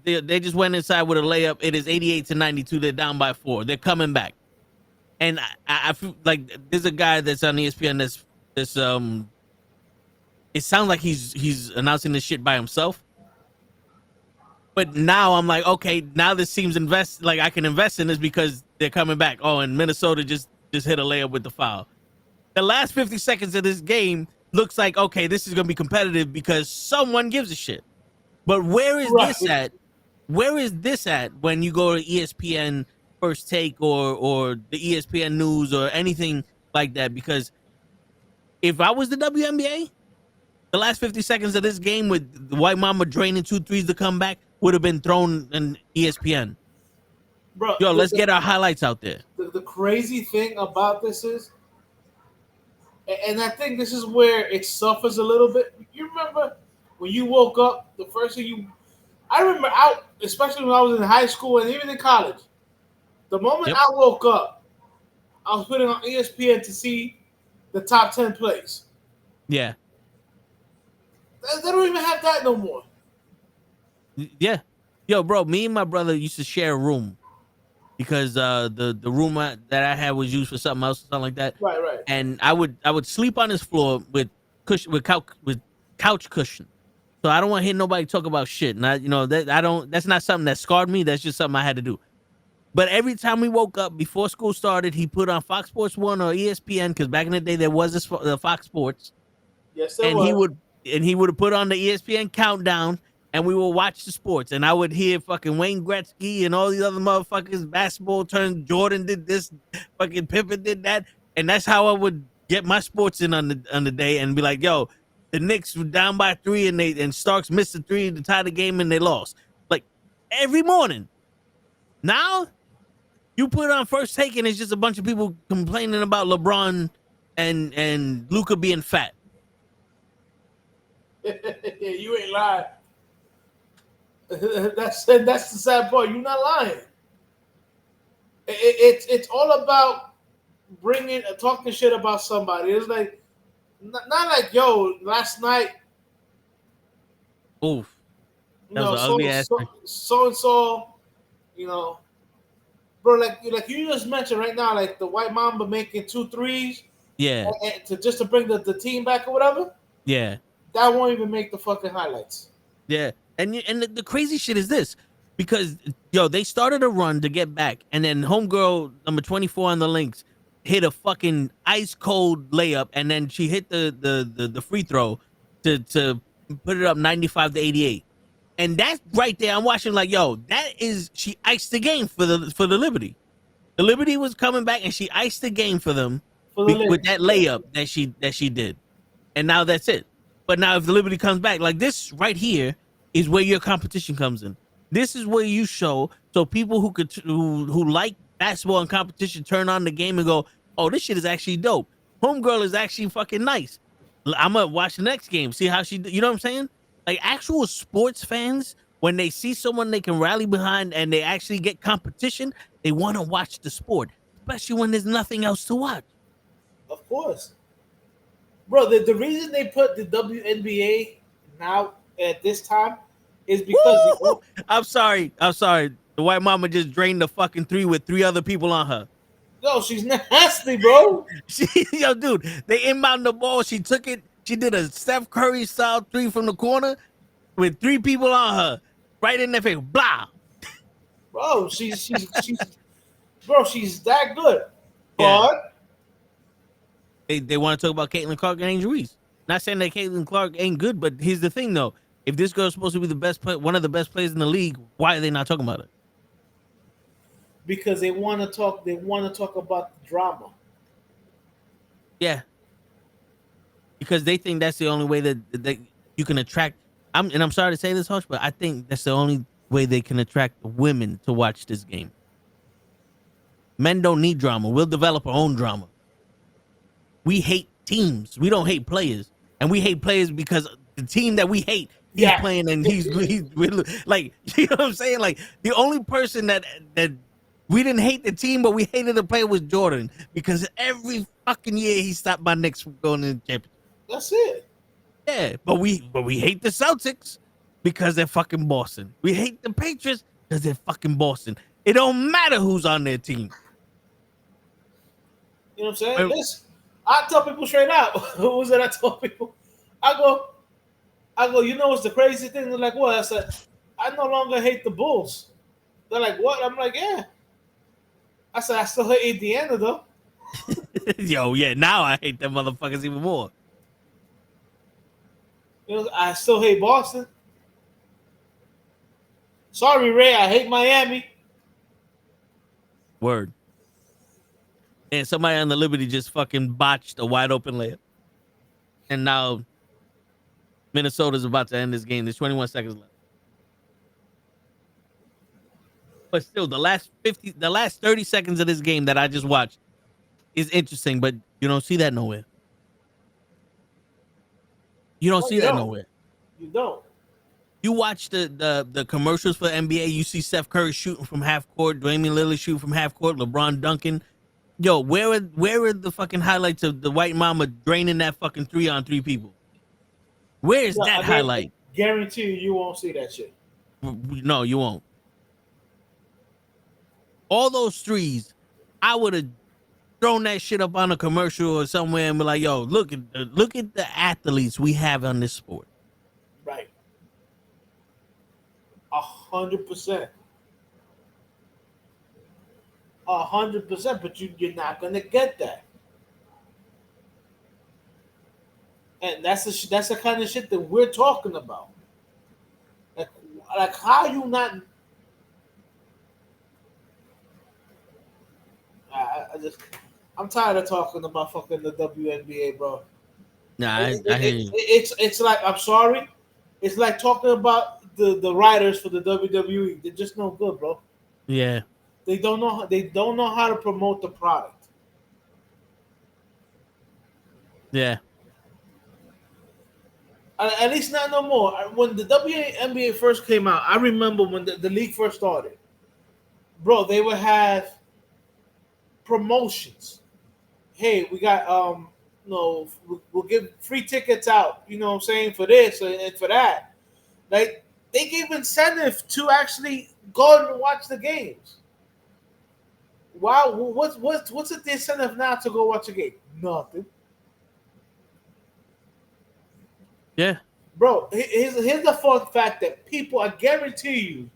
went inside with a layup. It is 88-92. They're down by 4. They're coming back. And I feel like there's a guy that's on ESPN that's it sounds like he's announcing this shit by himself. But now I'm like, okay, now this seems like I can invest in this because they're coming back. Oh, and Minnesota just hit a layup with the foul. The last 50 seconds of this game looks like, okay, this is going to be competitive because someone gives a shit. But where is this at? Where is this at when you go to ESPN First Take or the ESPN News or anything like that? Because if I was the WNBA, the last 50 seconds of this game with the White Mama draining 2 threes to come back would have been thrown in ESPN. Bro, yo, let's get our highlights out there. The crazy thing about this is, and I think this is where it suffers a little bit. You remember when you woke up, the first thing I remember out, especially when I was in high school and even in college, the moment I woke up, I was putting on ESPN to see the top 10 plays. Yeah. They don't even have that no more. Yeah. Yo, bro, me and my brother used to share a room because the room that I had was used for something else or something like that. Right. And I would sleep on his floor with couch cushion. So I don't want to hear nobody talk about shit. And that's not something that scarred me. That's just something I had to do. But every time we woke up before school started, he put on Fox Sports 1 or ESPN because back in the day there was the Fox Sports. Yes, there was. He would have put on the ESPN countdown and we would watch the sports. And I would hear fucking Wayne Gretzky and all these other motherfuckers, basketball turned, Jordan did this, fucking Pippen did that. And that's how I would get my sports in on the day and be like, yo, the Knicks were down by 3 and Starks missed a 3 to tie the game and they lost. Like every morning. Now you put on First Take and it's just a bunch of people complaining about LeBron and Luka being fat. You ain't lying. That's the sad part. You're not lying. It's all about talking shit about somebody. It's like not like, yo, last night. Oof. That was an ugly ass. So and so, bro. Like you just mentioned right now, like the White Mamba making 2 threes. Yeah. And to bring the team back or whatever. Yeah. That won't even make the fucking highlights. Yeah. And the crazy shit is this, because they started a run to get back, and then homegirl number 24 on the Lynx hit a fucking ice cold layup, and then she hit the free throw to put it up 95-88. And that's right there. I'm watching like, yo, that is she iced the game for the Liberty. The Liberty was coming back and she iced the game for them For the with Liberty. that layup that she did. And now that's it. But now if the Liberty comes back, like this right here is where your competition comes in. This is where you show so people who like basketball and competition turn on the game and go, oh, this shit is actually dope. Homegirl is actually fucking nice. I'm gonna watch the next game, see how she. You know what I'm saying? Like actual sports fans, when they see someone they can rally behind and they actually get competition, they want to watch the sport, especially when there's nothing else to watch. Of course. Bro, the reason they put the WNBA now at this time is because I'm sorry. The white mama just drained the fucking three with 3 other people on her. yo, she's nasty, bro. Yo, dude, they inbound the ball. She took it. She did a Steph Curry style 3 from the corner with 3 people on her, right in their face. Blah. Bro, she's bro, she's that good. Yeah. But They want to talk about Caitlin Clark and Angel Reese. Not saying that Caitlin Clark ain't good, but here's the thing though: if this girl's supposed to be the best play, one of the best players in the league, why are they not talking about it? because they want to talk about the drama. Yeah, because they think that's the only way that you can attract. I'm sorry to say this, Hush, but I think that's the only way they can attract women to watch this game. Men don't need drama. We'll develop our own drama. We hate teams. We don't hate players, and we hate players because the team that we hate, he's playing, and he's like, you know what I'm saying? Like the only person that we didn't hate the team, but we hated the player was Jordan because every fucking year he stopped my Knicks from going to the championship. That's it. Yeah, but we hate the Celtics because they're fucking Boston. We hate the Patriots because they're fucking Boston. It don't matter who's on their team. You know what I'm saying? Listen, I tell people straight out. Who was it? I told people. I go. You know what's the crazy thing? They're like, what? I said, I no longer hate the Bulls. They're like, what? I'm like, yeah. I said, I still hate Indiana though. Yo, yeah. Now I hate them motherfuckers even more. You know, I still hate Boston. Sorry, Ray. I hate Miami. Word. And somebody on the Liberty just fucking botched a wide open layup. And now Minnesota's about to end this game. There's 21 seconds left. But still, the last 30 seconds of this game that I just watched is interesting, but you don't see that nowhere. You don't see that nowhere. You don't. You watch the commercials for the NBA, you see Steph Curry shooting from half court, Damian Lillard shooting from half court, LeBron dunking. Yo, where are the fucking highlights of the white mama draining that fucking 3-on-3 people? Where is that highlight? Guarantee you won't see that shit. No, you won't. All those threes, I would have thrown that shit up on a commercial or somewhere and be like, yo, look at the athletes we have on this sport. Right. 100%. 100%, but you're not gonna get that. And that's the kind of shit that we're talking about. Like how you not? I'm tired of talking about fucking the WNBA, bro. Nah, I hear you. It's like, I'm sorry, it's like talking about the writers for the WWE. They're just no good, bro. Yeah. They don't know how to promote the product. Yeah. At least not no more. When the WNBA first came out, I remember when the league first started. Bro, they would have promotions. Hey, we got we'll give free tickets out, you know what I'm saying, for this and for that. Like they gave incentive to actually go and watch the games. Wow, what's the incentive now to go watch a game? Nothing. Yeah. Bro, here's the fun fact that people, I guarantee you,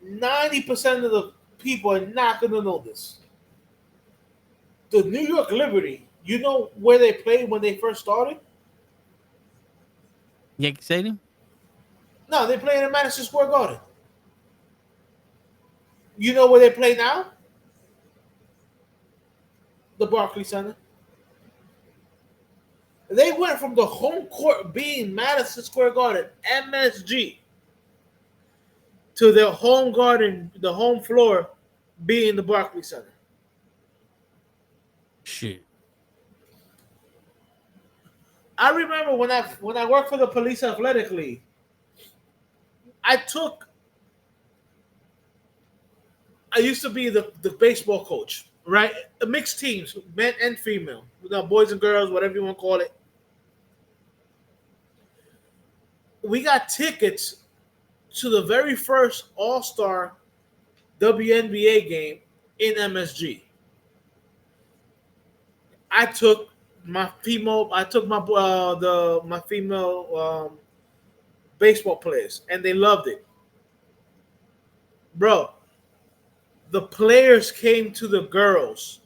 90% of the people are not going to know this. The New York Liberty, you know where they played when they first started? Yankee Stadium? No, they play in Madison Square Garden. You know where they play now? The Barclays Center. They went from the home court being Madison Square Garden, MSG, to the home garden, the home floor being the Barclays Center. Shit. I remember when I worked for the Police Athletic League, I used to be the baseball coach, right? Mixed teams, men and female, boys and girls, whatever you want to call it. We got tickets to the very first All-Star WNBA game in MSG. I took my female baseball players, and they loved it, bro. The players came to the girls.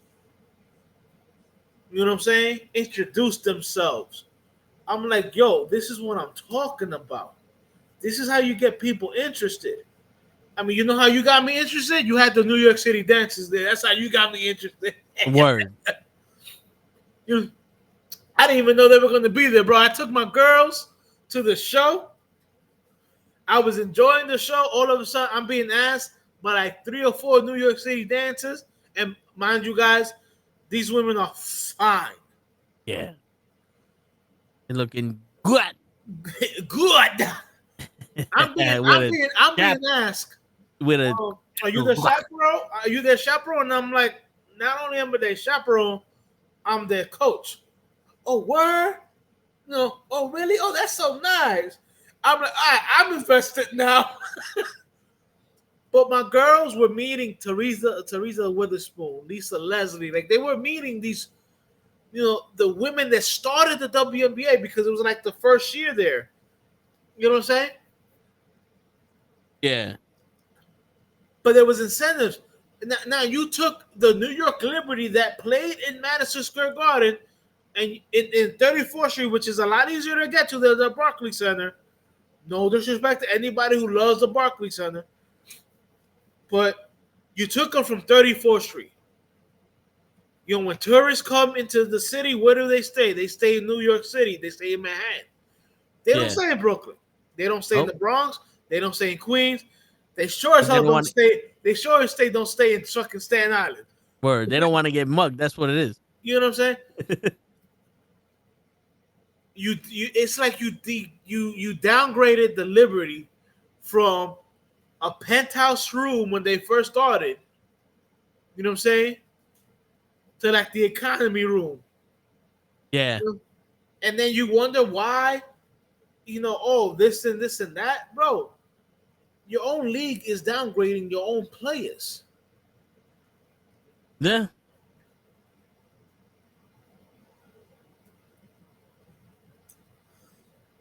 You know what I'm saying? Introduced themselves. I'm like, yo, this is what I'm talking about. This is how you get people interested. I mean, you know how you got me interested? You had the New York City dances there. That's how you got me interested. Word. I didn't even know they were going to be there, bro. I took my girls to the show. I was enjoying the show. All of a sudden, I'm being asked by like 3 or 4 New York City dancers. And mind you guys, these women are fine. Yeah. They're looking good. Good. I'm being asked. With a are you their chaperone? Are you their chaperone? And I'm like, not only am I their chaperone, I'm their coach. Oh, word? No. Oh, really? Oh, that's so nice. I'm like, all right, I'm invested now. But my girls were meeting Teresa Witherspoon, Lisa Leslie. Like, they were meeting these, the women that started the WNBA because it was like the first year there. You know what I'm saying? Yeah. But there was incentives. Now you took the New York Liberty that played in Madison Square Garden and in 34th Street, which is a lot easier to get to than the Barclays Center. No disrespect to anybody who loves the Barclays Center. But you took them from 34th Street. When tourists come into the city, where do they stay? They stay in New York City. They stay in Manhattan. They don't stay in Brooklyn. They don't stay in the Bronx. They don't stay in Queens. They sure as hell don't stay. They sure as don't stay in fucking Staten Island. Word. They don't want to get mugged. That's what it is. You know what I'm saying? It's like you downgraded the Liberty from a penthouse room when they first started. You know what I'm saying? To like the economy room. Yeah. And then you wonder why, this and this and that, bro. Your own league is downgrading your own players. Yeah.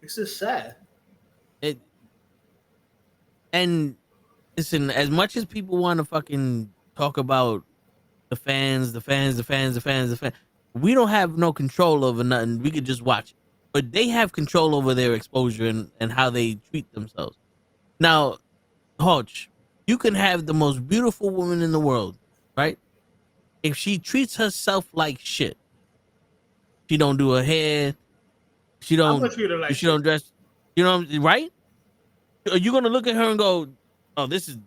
This is sad. And listen, as much as people want to fucking talk about the fans, we don't have no control over nothing. We could just watch it. But they have control over their exposure and how they treat themselves. Now, Hodge, you can have the most beautiful woman in the world, right? If she treats herself like shit, she don't do her hair, she don't dress, right? Are you gonna look at her and go, "Oh, this is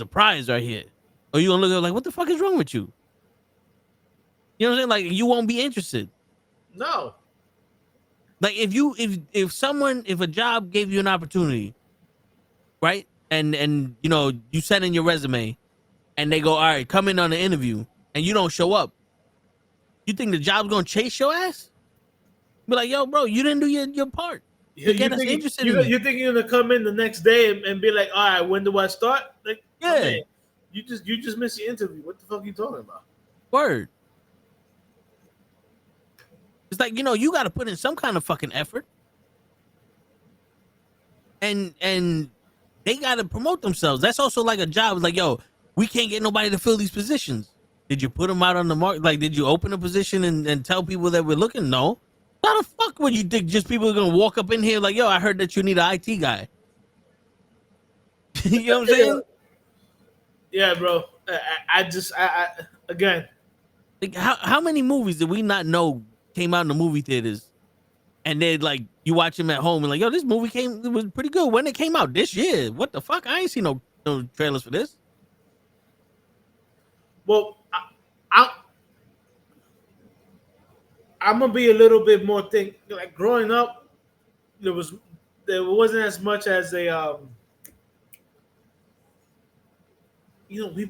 a prize right here"? Or you gonna look at her like, "What the fuck is wrong with you?" You know what I'm saying? Like, you won't be interested. No. Like, if a job gave you an opportunity, right? And you send in your resume and they go, all right, come in on the interview, and you don't show up, you think the job's gonna chase your ass? Be like, yo, bro, you didn't do your part. You think you're gonna come in the next day and be like, all right, when do I start? Like, yeah, okay, you just missed your interview. What the fuck are you talking about? Word. It's like, you got to put in some kind of fucking effort, and they got to promote themselves. That's also like a job. It's like, yo, we can't get nobody to fill these positions. Did you put them out on the market? Like, did you open a position and tell people that we're looking? No. How the fuck would you think just people are gonna walk up in here like, yo, I heard that you need an IT guy? You know what I'm saying? Yeah, bro. I again. Like, how many movies did we not know came out in the movie theaters, and then like you watch them at home and like, yo, this movie it was pretty good when it came out this year. What the fuck? I ain't seen no trailers for this. Well, I I'm gonna be a little bit more like growing up. There wasn't as much as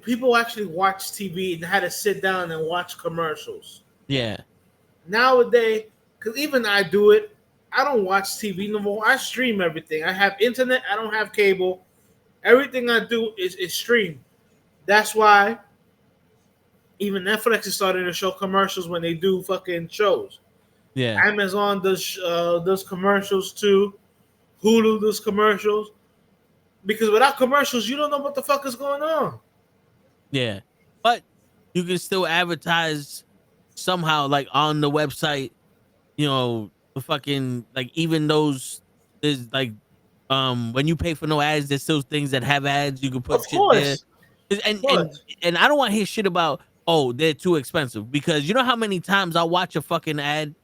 people actually watch TV and had to sit down and watch commercials. Yeah, Nowadays, because even I do it, I don't watch TV no more. I stream everything. I have internet. I don't have cable. Everything I do is stream. That's why even Netflix is starting to show commercials when they do fucking shows. yeah, Amazon does commercials too. Hulu does commercials. Because without commercials, you don't know what the fuck is going on. yeah. But you can still advertise somehow, like on the website. You know, the fucking like even those is like when you pay for no ads, there's still things that have ads. You can Of put shit there. course. and Of and course. and I don't want to hear shit about they're too expensive, because you know how many times I watch a fucking ad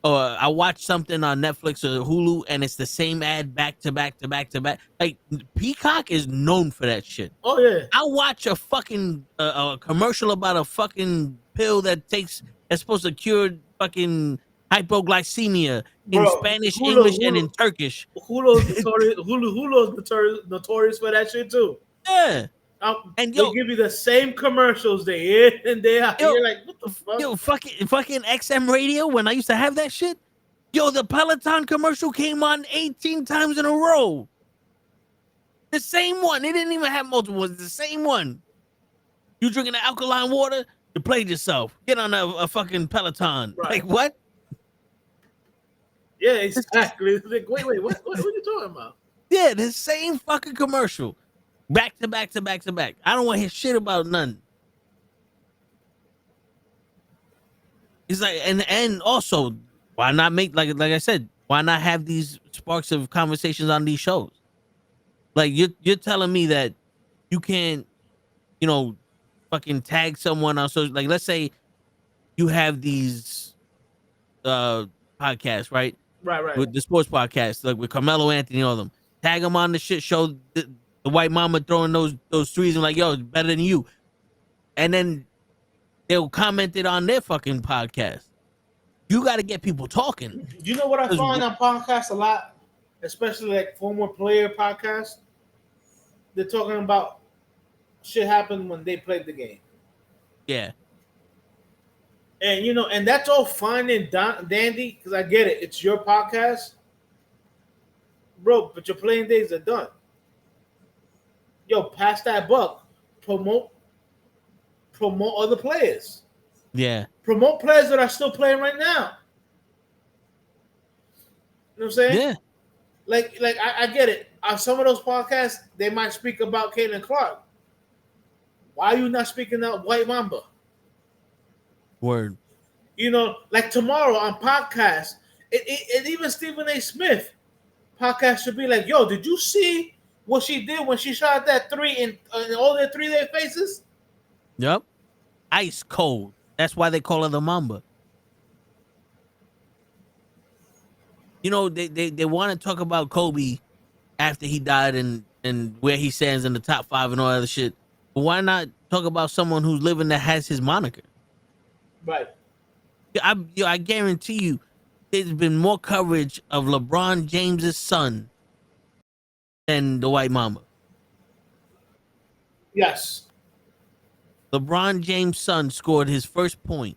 or I watch something on Netflix or Hulu and it's the same ad back to back to back to back. Like Peacock is known for that shit. Oh yeah. I watch a fucking a commercial about a fucking pill that's supposed to cure fucking hypoglycemia in Bro, Spanish, English, and in Turkish. Hulu's notorious for that shit too. Yeah, and They yo, give you the same commercials day in and day out. yo, You're like, what the fuck? yo, fucking XM radio when I used to have that shit. Yo, the Peloton commercial came on 18 times in a row. The same one. They didn't even have multiple ones. The same one. You drinking the alkaline water? You played yourself. Get on a fucking Peloton. Right. Like what? Yeah, exactly. It's like, wait, what are you talking about? Yeah, the same fucking commercial. Back to back to back to back. I don't want to hear shit about nothing. It's like, and also, why not make like I said, why not have these sparks of conversations on these shows? Like you're telling me that you can't, you know, fucking tag someone on social. Like let's say you have these podcasts, right? Right. With the sports podcast, like with Carmelo Anthony, all of them. Tag them on the shit show. The white mama throwing those threes and like, yo, it's better than you. And then they'll comment it on their fucking podcast. You got to get people talking. You know what I find on podcasts a lot, especially like former player podcasts. They're talking about shit happened when they played the game. Yeah. And and that's all fine and dandy because I get it. It's your podcast, bro. But your playing days are done. Yo, pass that buck. Promote other players. Yeah. Promote players that are still playing right now. You know what I'm saying? Yeah. Like I get it. On some of those podcasts, they might speak about Caitlin Clark. Why are you not speaking about White Mamba? Word. Like tomorrow on podcast, it even Stephen A. Smith podcast should be like, yo, did you see what she did when she shot that three in all their 3-day faces? Yep. Ice cold. That's why they call her the Mamba. You know, they want to talk about Kobe after he died and where he stands in the top 5 and all that other shit. But why not talk about someone who's living that has his moniker? Right. I guarantee you, there's been more coverage of LeBron James's son than the White Mamba. Yes. LeBron James' son scored his first point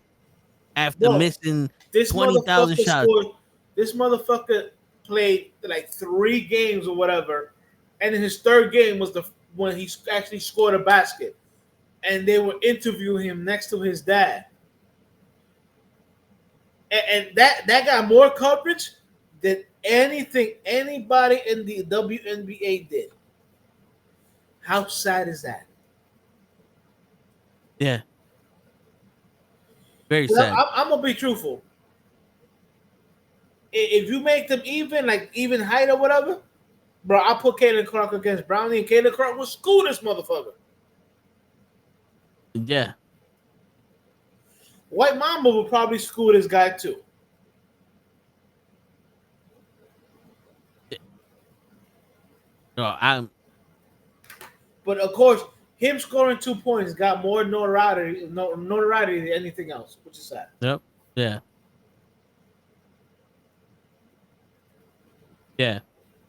after missing this 20,000 shots. This motherfucker played like 3 games or whatever, and in his 3rd game was when he actually scored a basket, and they were interviewing him next to his dad, and that got more coverage than anything anybody in the WNBA did. How sad is that? Yeah. Very sad. I'm gonna be truthful. If you make them even, like even height or whatever, bro, I put Caitlin Clark against Brownie, and Caitlin Clark will school this motherfucker. Yeah. White Mamba will probably school this guy too. No, I'm. But of course, him scoring 2 points got more notoriety than anything else, which is sad. Yep. Yeah. Yeah.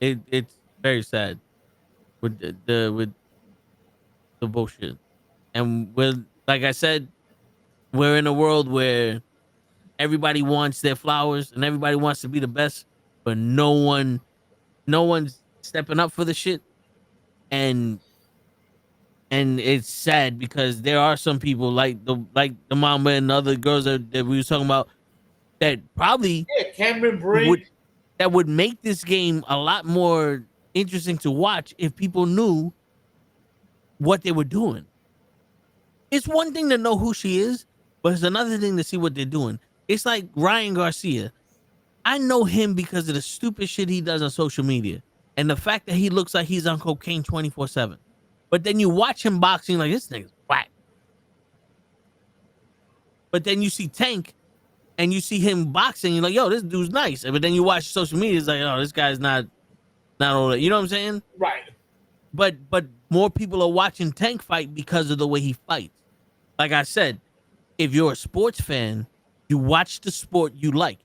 It's very sad with the bullshit, and with like I said, we're in a world where everybody wants their flowers and everybody wants to be the best, but no one's stepping up for the shit, and it's sad because there are some people like the mama and the other girls that we was talking about that probably Yeah, Cameron would Brink. that would make this game a lot more interesting to watch if people knew what they were doing. It's one thing to know who she is, but it's another thing to see what they're doing. It's like Ryan Garcia. I know him because of the stupid shit he does on social media and the fact that he looks like he's on cocaine 24/7. But then you watch him boxing, like this nigga's whack. But then you see Tank and you see him boxing, you're like, yo, this dude's nice. But then you watch social media, it's like, oh, this guy's not all that. You know what I'm saying? Right. But more people are watching Tank fight because of the way he fights. Like I said, if you're a sports fan, you watch the sport you like.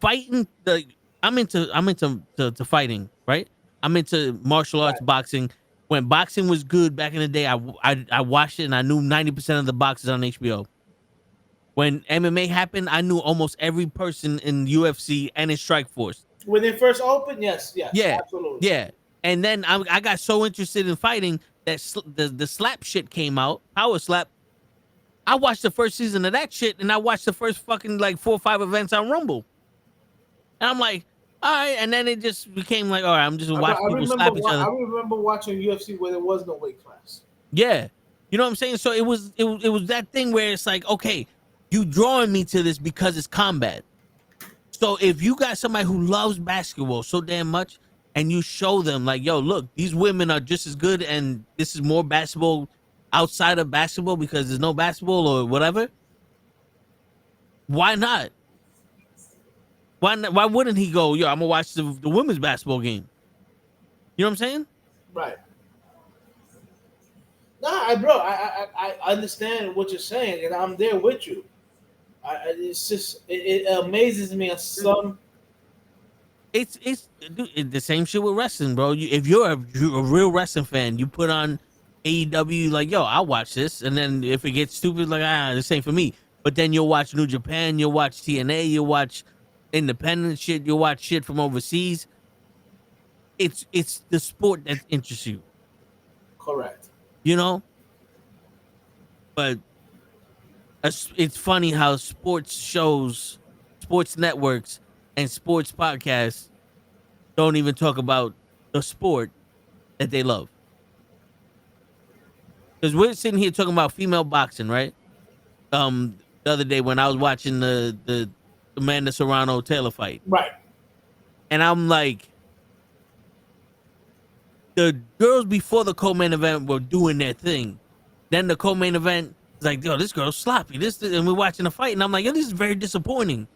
Fighting I'm into to fighting, right? I'm into martial arts, boxing. When boxing was good back in the day, I watched it and I knew 90% of the boxers on HBO. When MMA happened, I knew almost every person in UFC and in Strikeforce. When they first opened, yes, Yeah, absolutely. yeah. And then I got so interested in fighting that the slap shit came out, Power Slap. I watched the first season of that shit, and I watched the first fucking like 4 or 5 events on Rumble. And I'm like, all right. And then it just became like, all right, I'm just gonna watch people slap each other. I remember watching UFC where there was no weight class. Yeah, you know what I'm saying. So it was that thing where it's like, okay, you drawing me to this because it's combat. So if you got somebody who loves basketball so damn much, and you show them like, yo, look, these women are just as good, and this is more basketball outside of basketball because there's no basketball or whatever. Why not? Why wouldn't he go, yo, I'm gonna watch the women's basketball game? You know what I'm saying? Right. Nah, bro, I understand what you're saying, and I'm there with you. It's just it amazes me on some. It's the same shit with wrestling, bro. If you're a real wrestling fan, you put on AEW, like, yo, I'll watch this, and then if it gets stupid, like, this ain't for me. But then you'll watch New Japan, you'll watch TNA, you'll watch independent shit, you'll watch shit from overseas. It's the sport that interests you. Correct. You know? But it's funny how sports shows, sports networks, and sports podcasts don't even talk about the sport that they love. Because we're sitting here talking about female boxing, right? The other day when I was watching the Amanda Serrano Taylor fight. Right. And I'm like, the girls before the co-main event were doing their thing. Then the co-main event is like, yo, this girl's sloppy. And we're watching the fight, and I'm like, yo, this is very disappointing.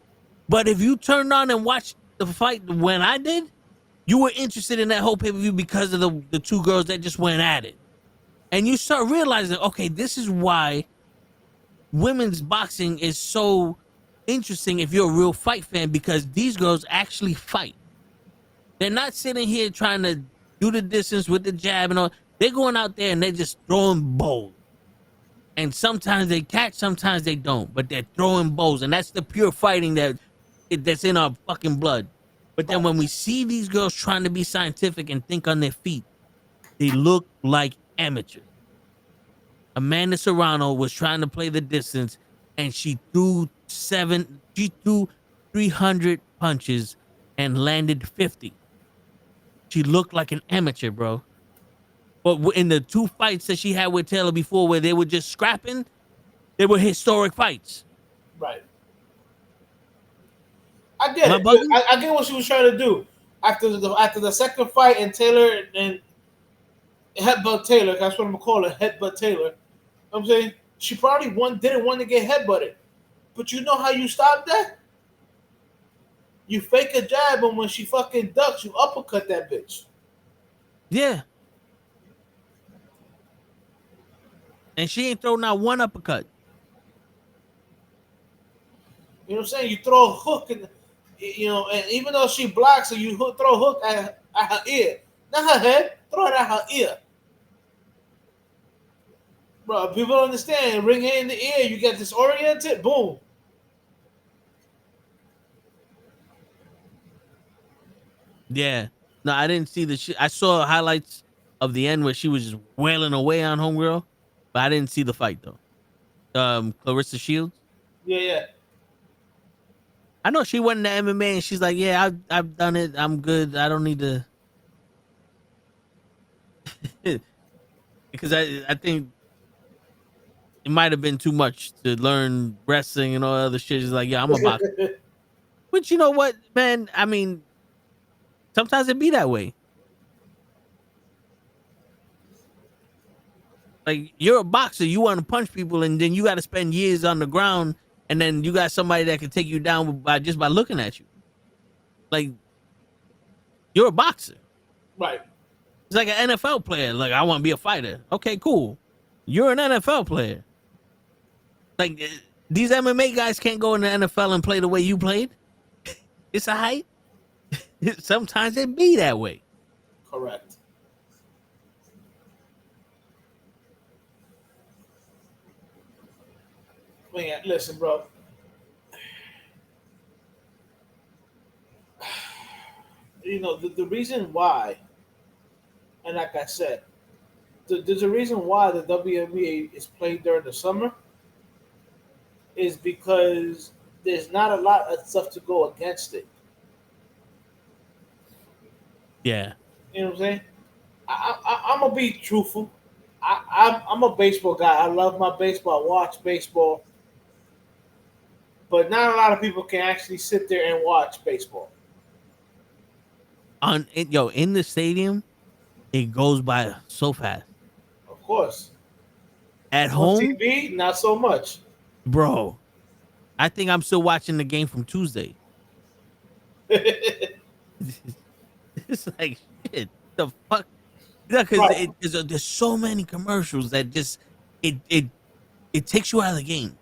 But if you turned on and watched the fight when I did, you were interested in that whole pay-per-view because of the two girls that just went at it. And you start realizing, okay, this is why women's boxing is so interesting if you're a real fight fan, because these girls actually fight. They're not sitting here trying to do the distance with the jab and all. They're going out there and they're just throwing bows. And sometimes they catch, sometimes they don't. But they're throwing bows. And that's the pure fighting that's in our fucking blood. But then when we see these girls trying to be scientific and think on their feet, they look like amateurs. Amanda Serrano was trying to play the distance, and she threw 300 punches and landed 50. She looked like an amateur, bro. But in the 2 fights that she had with Taylor before, where they were just scrapping, they were historic fights. Right. I get Am I it. bugging? I get what she was trying to do after the second fight, and Taylor and headbutt Taylor. That's what I'm gonna call it, headbutt Taylor. I'm saying she probably didn't want to get headbutted, but you know how you stop that? You fake a jab, and when she fucking ducks, you uppercut that bitch. Yeah. And she ain't thrown out one uppercut. You know what I'm saying? You throw a hook, and and even though she blocks, and you throw a hook at her ear, not her head, throw it at her ear. Bro, people don't understand. Ring her in the ear, you get disoriented, boom. Yeah. No, I didn't see the shit. I saw highlights of the end where she was just wailing away on homegirl, but I didn't see the fight though. Clarissa Shields. Yeah, yeah. I know she went into MMA and she's like, yeah, I've done it. I'm good. I don't need to. Because I think it might have been too much to learn wrestling and all other shit. She's like, yeah, I'm a boxer. But you know what, man? I mean, sometimes it be that way. Like you're a boxer, you want to punch people, and then you got to spend years on the ground, and then you got somebody that can take you down by just by looking at you. Like you're a boxer. Right. It's like an NFL player. Like I want to be a fighter. Okay, cool. You're an NFL player. Like these MMA guys can't go in the NFL and play the way you played. It's a height. Sometimes it be that way. Correct. Man, listen, bro. You know, the reason why, and like I said, there's a reason why the WNBA is played during the summer is because there's not a lot of stuff to go against it. Yeah. You know what I'm saying? I'm gonna be truthful. I'm a baseball guy. I love my baseball. I watch baseball, but not a lot of people can actually sit there and watch baseball. In the stadium, it goes by so fast. Of course, At on home, TV, not so much. bro, I think I'm still watching the game from Tuesday. It's like shit. The fuck? Yeah, because Right. there's so many commercials that just it it takes you out of the game.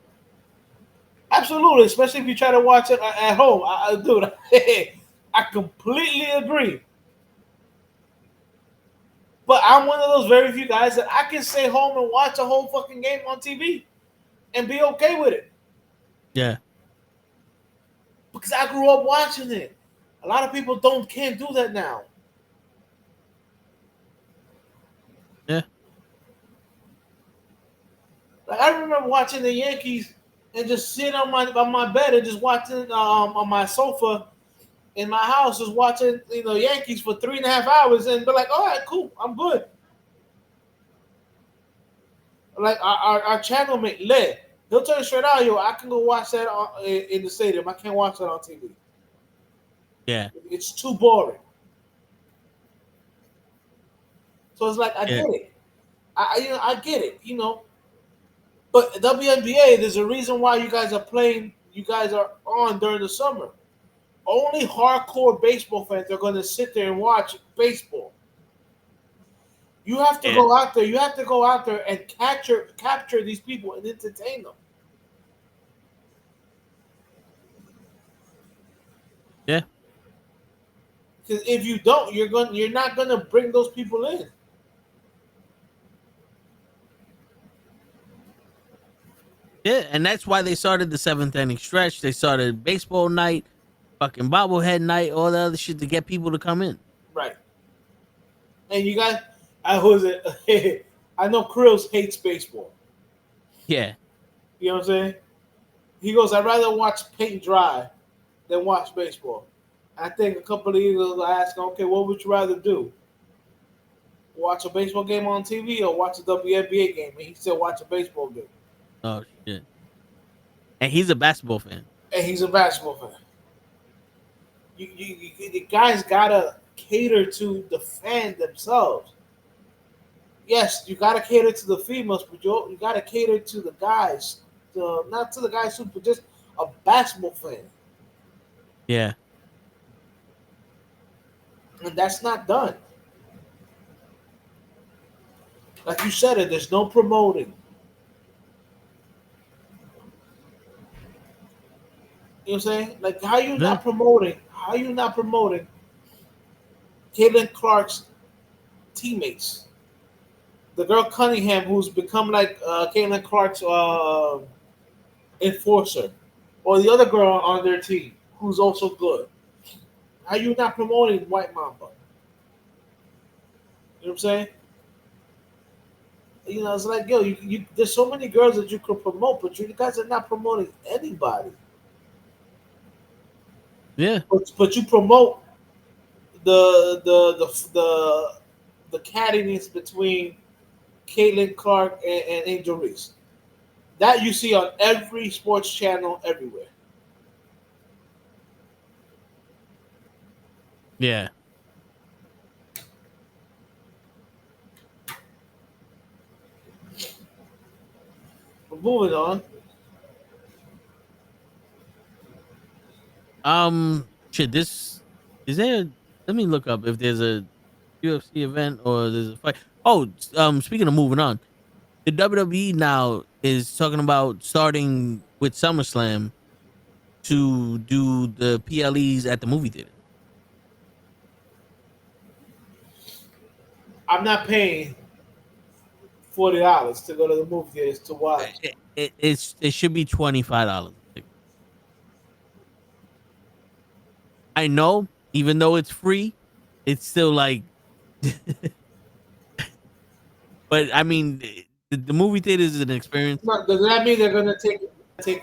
Absolutely, especially if you try to watch it at home. Dude, I completely agree. But I'm one of those very few guys that I can stay home and watch a whole fucking game on TV and be okay with it Yeah, because I grew up watching it. A lot of people can't do that now. yeah, Like I remember watching the Yankees and just sitting on my bed and just watching on my sofa in my house, just watching Yankees for 3.5 hours and be like, all right, cool, I'm good. Like our channel mate Led, he'll tell you straight out, yo, I can go watch that in the stadium. I can't watch that on TV. yeah, It's too boring. So it's like I yeah, get it. I get it. But WNBA, there's a reason why you guys are playing. You guys are on during the summer. Only hardcore baseball fans are going to sit there and watch baseball. You have to yeah, go out there. You have to go out there and capture these people and entertain them. yeah, Because if you don't, you're not gonna bring those people in. yeah. And that's why they started the seventh inning stretch. They started baseball night, fucking bobblehead night, all the other shit to get people to come in. Right. And you guys, I was it. I know Krills hates baseball. Yeah, You know what I'm saying? He goes, I'd rather watch paint dry than watch baseball. I think a couple of years ago I asked him, okay, what would you rather do? Watch a baseball game on TV or watch a WNBA game? And he said, watch a baseball game. oh shit. And he's a basketball fan. And he's a basketball fan. The guys gotta cater to the fan themselves. Yes, you gotta cater to the females, but you gotta cater to the guys, not to the guys who, but just a basketball fan, Yeah. and that's not done. Like you said, it there's no promoting. You know what I'm saying? Like how you Yeah. not promoting? How you not promoting Caitlin Clark's teammates? The girl Cunningham, who's become like Caitlin Clark's enforcer, or the other girl on their team who's also good. How you not promoting White Mamba? You know what I'm saying? You know, it's like yo, there's so many girls that you could promote, but you guys are not promoting anybody. Yeah. But you promote the cattiness between Caitlin Clark and Angel Reese. That you see on every sports channel everywhere. Yeah. But moving on, Shit. This is there. Let me look up if there's a UFC event or there's a fight. Oh, speaking of moving on, the WWE now is talking about starting with SummerSlam to do the PLEs at the movie theater. I'm not paying $40 to go to the movie theaters to watch. It should be $25. I know, even though it's free, it's still like. But I mean, the movie theater is an experience. Does that mean they're gonna take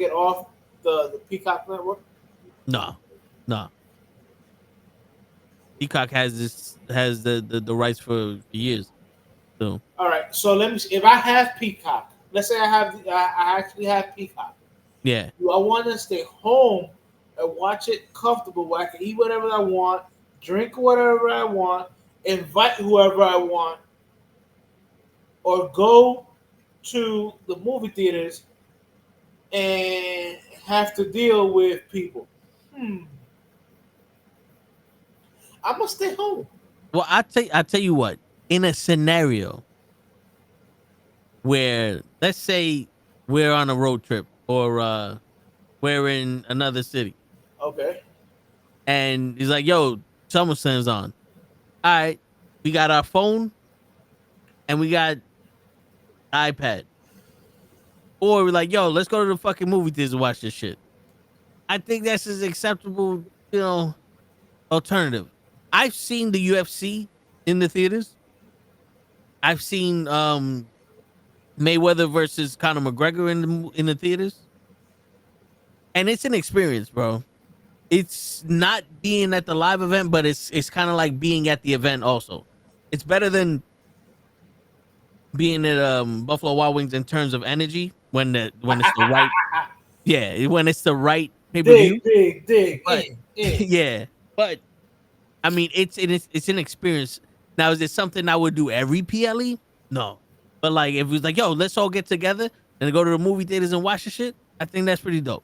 it off the Peacock network? No, no. Peacock has the rights for years. So All right. So let me see. If I have Peacock, let's say I actually have Peacock. yeah, Do I want to stay home and watch it comfortable where I can eat whatever I want, drink whatever I want, invite whoever I want, or go to the movie theaters and have to deal with people? Hmm. I'm gonna stay home. well, I tell you what. In a scenario where, let's say, we're on a road trip or we're in another city, Okay. and he's like, "Yo, SummerSlam's on. All right, we got our phone and we got iPad." Or we're like, "Yo, let's go to the fucking movie theaters and watch this shit." I think that's an acceptable, alternative. I've seen the UFC in the theaters. I've seen Mayweather versus Conor McGregor in the theaters, and it's an experience, bro. It's not being at the live event, but it's kind of like being at the event also. It's better than being at Buffalo Wild Wings in terms of energy when it's the right, yeah, when it's the right pay-per-view. Dig But in. yeah, but I mean, it's an experience. Now, is it something I would do every PLE? No. But like, if it was like, yo, let's all get together and go to the movie theaters and watch the shit, I think that's pretty dope.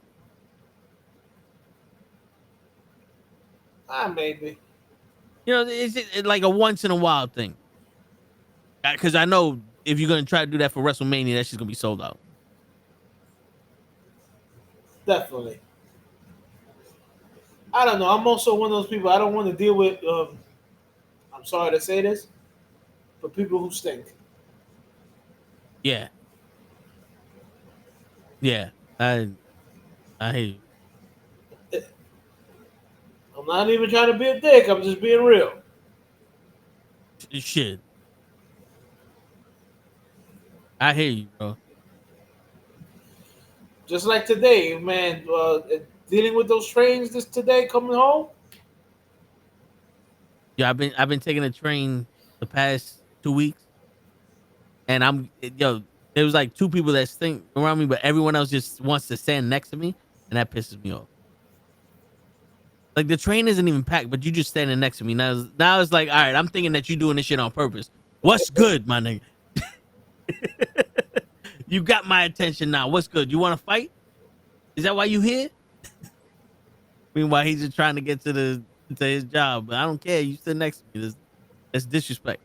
Maybe. It's like a once in a while thing. Because I know if you're gonna try to do that for WrestleMania, that's just gonna be sold out. Definitely. I don't know. I'm also one of those people. I don't want to deal with. I'm sorry to say this, but people who stink. Yeah, yeah. I hate I'm not even trying to be a dick. I'm just being real. shit. I hear you, bro. Just like today, man. Dealing with those trains this today coming home. Yeah, I've been taking a train the past 2 weeks, and there was like two people that stink around me, but everyone else just wants to stand next to me, and that pisses me off. Like the train isn't even packed, but you just standing next to me. Now it's like, all right, I'm thinking that you doing this shit on purpose. What's good, my nigga? You got my attention now. What's good? You want to fight? Is that why you here? Meanwhile, he's just trying to get to his job. But I don't care. You sit next to me. That's disrespect.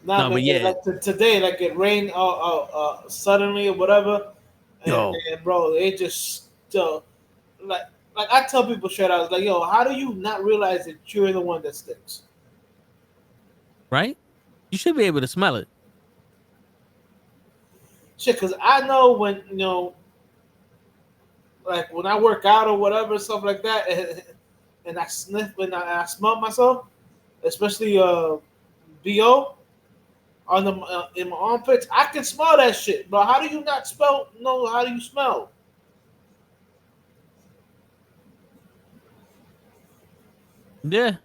Nah, No, man, but yeah. like today, like it rained suddenly or whatever, Yo. and bro, it just like I tell people straight out, I was like, yo, how do you not realize that you're the one that stinks? Right? You should be able to smell it. Shit, because I know when like when I work out or whatever, stuff like that, and I sniff and I smell myself, especially bo on the in my armpits, I can smell that shit. But how do you not smell? No, how do you smell? Yeah.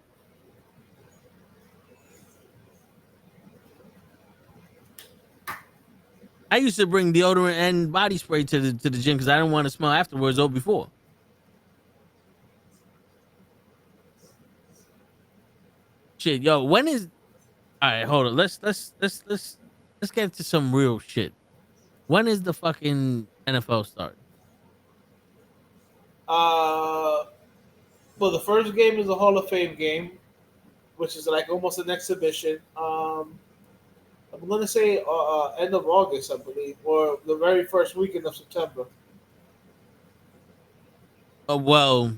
I used to bring deodorant and body spray to the gym because I didn't want to smell afterwards or before. Shit, yo, when is all right, hold on. Let's get into some real shit. When is the fucking NFL start? Well, the first game is a Hall of Fame game, which is like almost an exhibition. I'm gonna say end of August, I believe, or the very first weekend of September. Well,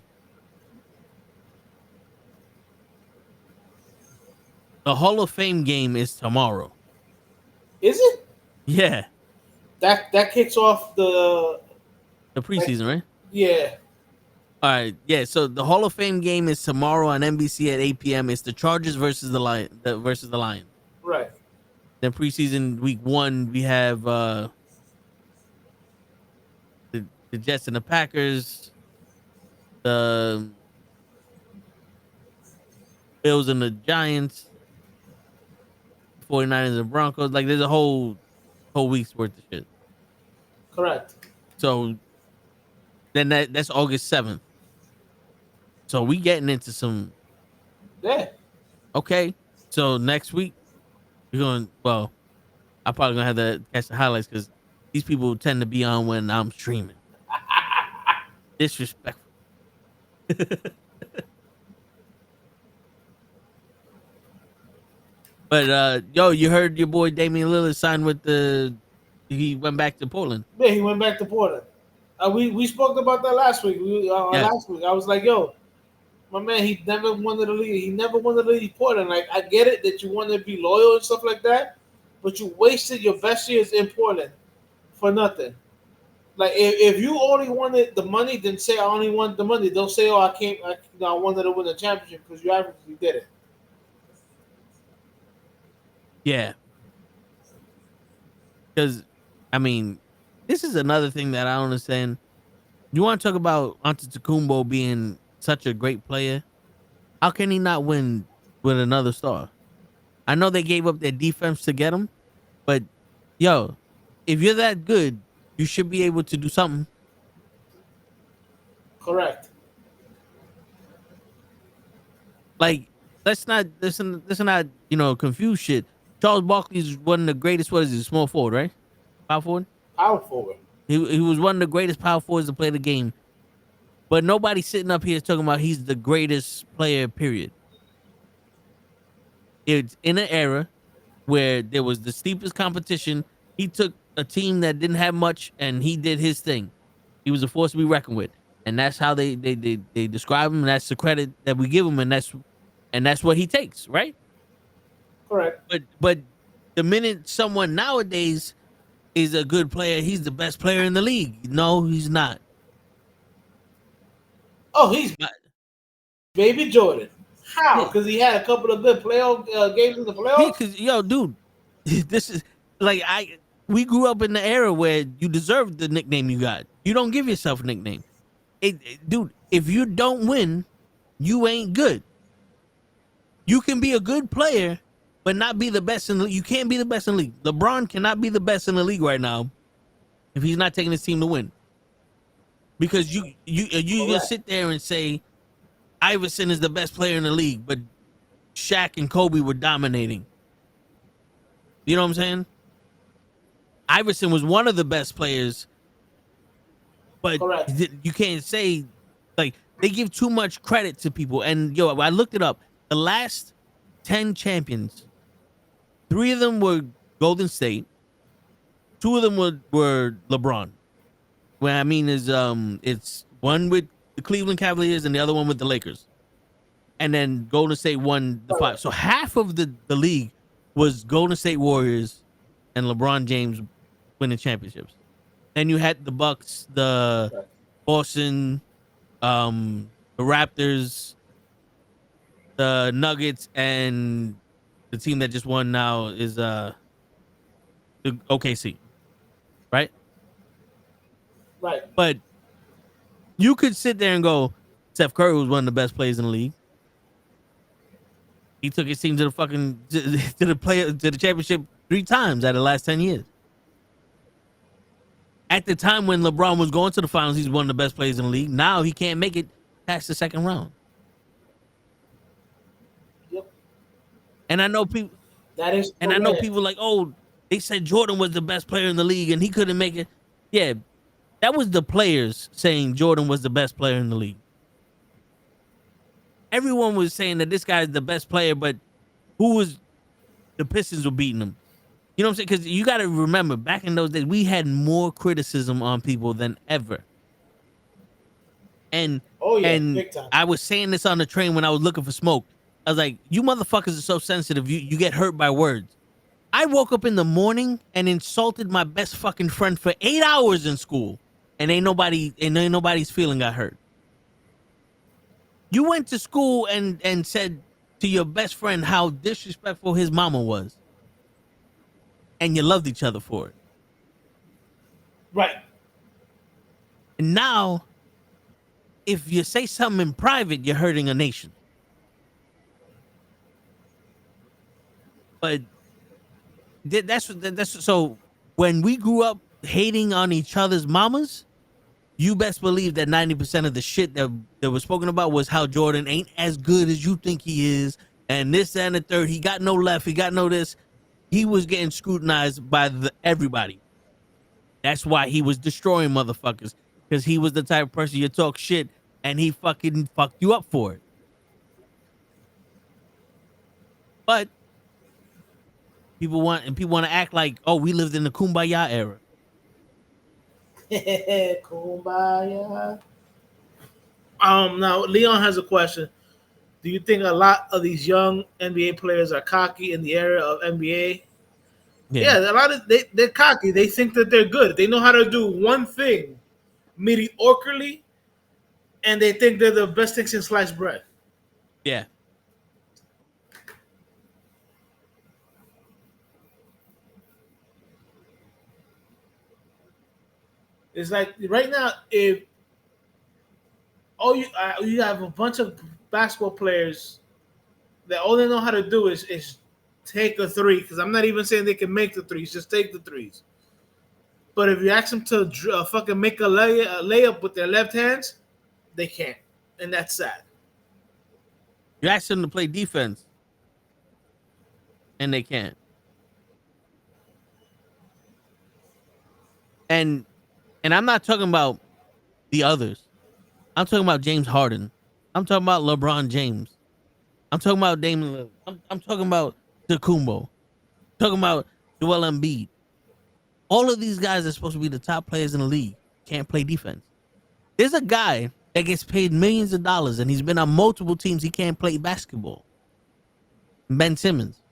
the Hall of Fame game is tomorrow. Is it? Yeah, That kicks off the preseason, right? yeah. All right, yeah. So the Hall of Fame game is tomorrow on NBC at 8 p.m. It's the Chargers versus the Lions. Right. Then preseason week 1, we have the Jets and the Packers, the Bills and the Giants, 49ers and Broncos. Like there's a whole week's worth of shit. Correct. So then that's August 7th. So we getting into some Yeah. okay. So next week we're going. Well, I'm probably gonna have to catch the highlights because these people tend to be on when I'm streaming. Disrespectful. But yo, you heard your boy Damian Lillard signed with he went back to Portland. Yeah, he went back to Portland. We spoke about that last week. Last week I was like, yo, my man, he never wanted to leave. He never wanted to leave Portland. Like I get it that you want to be loyal and stuff like that, but you wasted your best years in Portland for nothing. Like if you only wanted the money, then say I only want the money. Don't say, oh, I wanted to win a championship because you obviously did it. Yeah. Because, I mean, this is another thing that I don't understand. You want to talk about Antetokounmpo being such a great player? How can he not win with another star? I know they gave up their defense to get him, but yo, if you're that good, you should be able to do something. Correct. Like, let's not confuse shit. Charles Barkley's one of the greatest. What is he? Small forward, right? Power forward. Power forward. He was one of the greatest power forwards to play the game. But nobody's sitting up here talking about he's the greatest player, period. It's in an era where there was the steepest competition. He took a team that didn't have much and he did his thing. He was a force to be reckoned with. And that's how they describe him, and that's the credit that we give him, and that's what he takes, right? Correct. But the minute someone nowadays is a good player, he's the best player in the league. No, he's not. Oh, he's Baby Jordan. How? Because he had a couple of good playoff games in the playoffs. Yeah, because yo, dude, this is like we grew up in the era where you deserved the nickname you got. You don't give yourself a nickname. Dude, if you don't win, you ain't good. You can be a good player, but not be the best in the league. You can't be the best in the league. LeBron cannot be the best in the league right now if he's not taking his team to win. Because you just Correct. sit there and say Iverson is the best player in the league, but Shaq and Kobe were dominating. You know what I'm saying? Iverson was one of the best players, but Correct. you can't say, like, they give too much credit to people. And yo, I looked it up. The last 10 champions, 3 of them were Golden State, 2 of them were LeBron. What I mean is, it's one with the Cleveland Cavaliers and the other one with the Lakers. And then Golden State won the 5. So half of the league was Golden State Warriors and LeBron James winning championships. Then you had the Bucks, the Right. Boston, the Raptors, the Nuggets, and the team that just won now is the OKC, right? Right. But you could sit there and go, Steph Curry was one of the best players in the league. He took his team to the fucking to the championship 3 times out of the last 10 years. At the time when LeBron was going to the finals, he's one of the best players in the league. Now he can't make it past the second round. Yep. And I know people, That is. and I know correct. people like, oh, they said Jordan was the best player in the league and he couldn't make it. Yeah, that was the players saying Jordan was the best player in the league. Everyone was saying that this guy is the best player, but the Pistons were beating him. You know what I'm saying? Because you got to remember, back in those days, we had more criticism on people than ever. And Oh yeah, and big time. I was saying this on the train when I was looking for smoke. I was like, you motherfuckers are so sensitive. You get hurt by words. I woke up in the morning and insulted my best fucking friend for 8 hours in school, and ain't nobody's feeling got hurt. You went to school and said to your best friend how disrespectful his mama was, and you loved each other for it. Right. And now, if you say something in private, you're hurting a nation. But that's so. When we grew up hating on each other's mamas, you best believe that 90% of the shit that was spoken about was how Jordan ain't as good as you think he is, and this and the third. He got no left. He got no this. He was getting scrutinized by everybody. That's why he was destroying motherfuckers, because he was the type of person you talk shit and he fucking fucked you up for it. But people want to act like, oh, we lived in the Kumbaya era. Kumbaya. Now Leon has a question. Do you think a lot of these young NBA players are cocky in the era of NBA? Yeah, a lot of they're cocky. They think that they're good. They know how to do one thing mediocrely, and they think they're the best thing since sliced bread. Yeah. It's like right now, if you have a bunch of basketball players that all they know how to do is take a three. Because I'm not even saying they can make the threes, just take the threes. But if you ask them to fucking make a layup with their left hands, they can't, and that's sad. You ask them to play defense, and they can't. And I'm not talking about the others. I'm talking about James Harden. I'm talking about LeBron James. I'm talking about Damian Lillard. I'm talking about Tacumbo. Talking about Joel Embiid. All of these guys are supposed to be the top players in the league. Can't play defense. There's a guy that gets paid millions of dollars and he's been on multiple teams. He can't play basketball. Ben Simmons.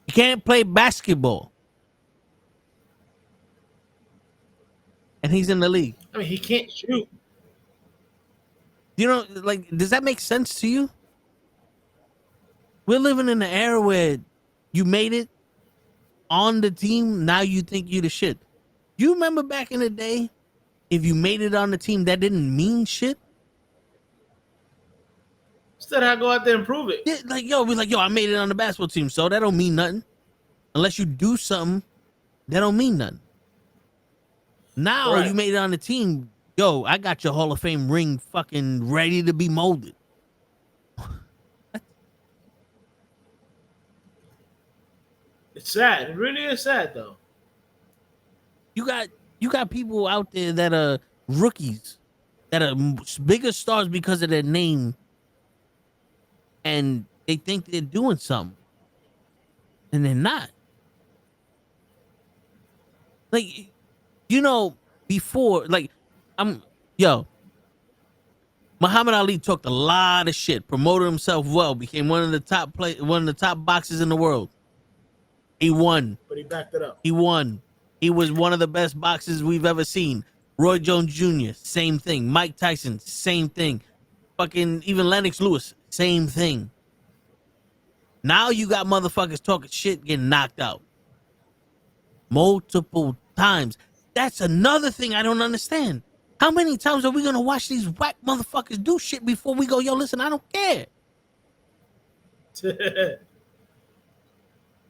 He can't play basketball. And he's in the league. I mean, he can't shoot. You know, like, does that make sense to you? We're living in an era where you made it on the team, now you think you the shit. You remember back in the day, if you made it on the team, that didn't mean shit? Instead, I go out there and prove it. Yeah, like, yo, I made it on the basketball team, so that don't mean nothing. Unless you do something, that don't mean nothing. Now Right. you made it on the team. Yo, I got your Hall of Fame ring fucking ready to be molded. It's sad. It really is sad, though. You got people out there that are rookies that are bigger stars because of their name, and they think they're doing something, and they're not. Like, before, like, I'm yo, Muhammad Ali talked a lot of shit, promoted himself well, became one of the top boxers in the world. He won. But he backed it up. He won. He was one of the best boxers we've ever seen. Roy Jones Jr., same thing. Mike Tyson, same thing. Fucking even Lennox Lewis, same thing. Now you got motherfuckers talking shit, getting knocked out multiple times. That's another thing I don't understand. How many times are we gonna watch these whack motherfuckers do shit before we go, yo, listen, I don't care.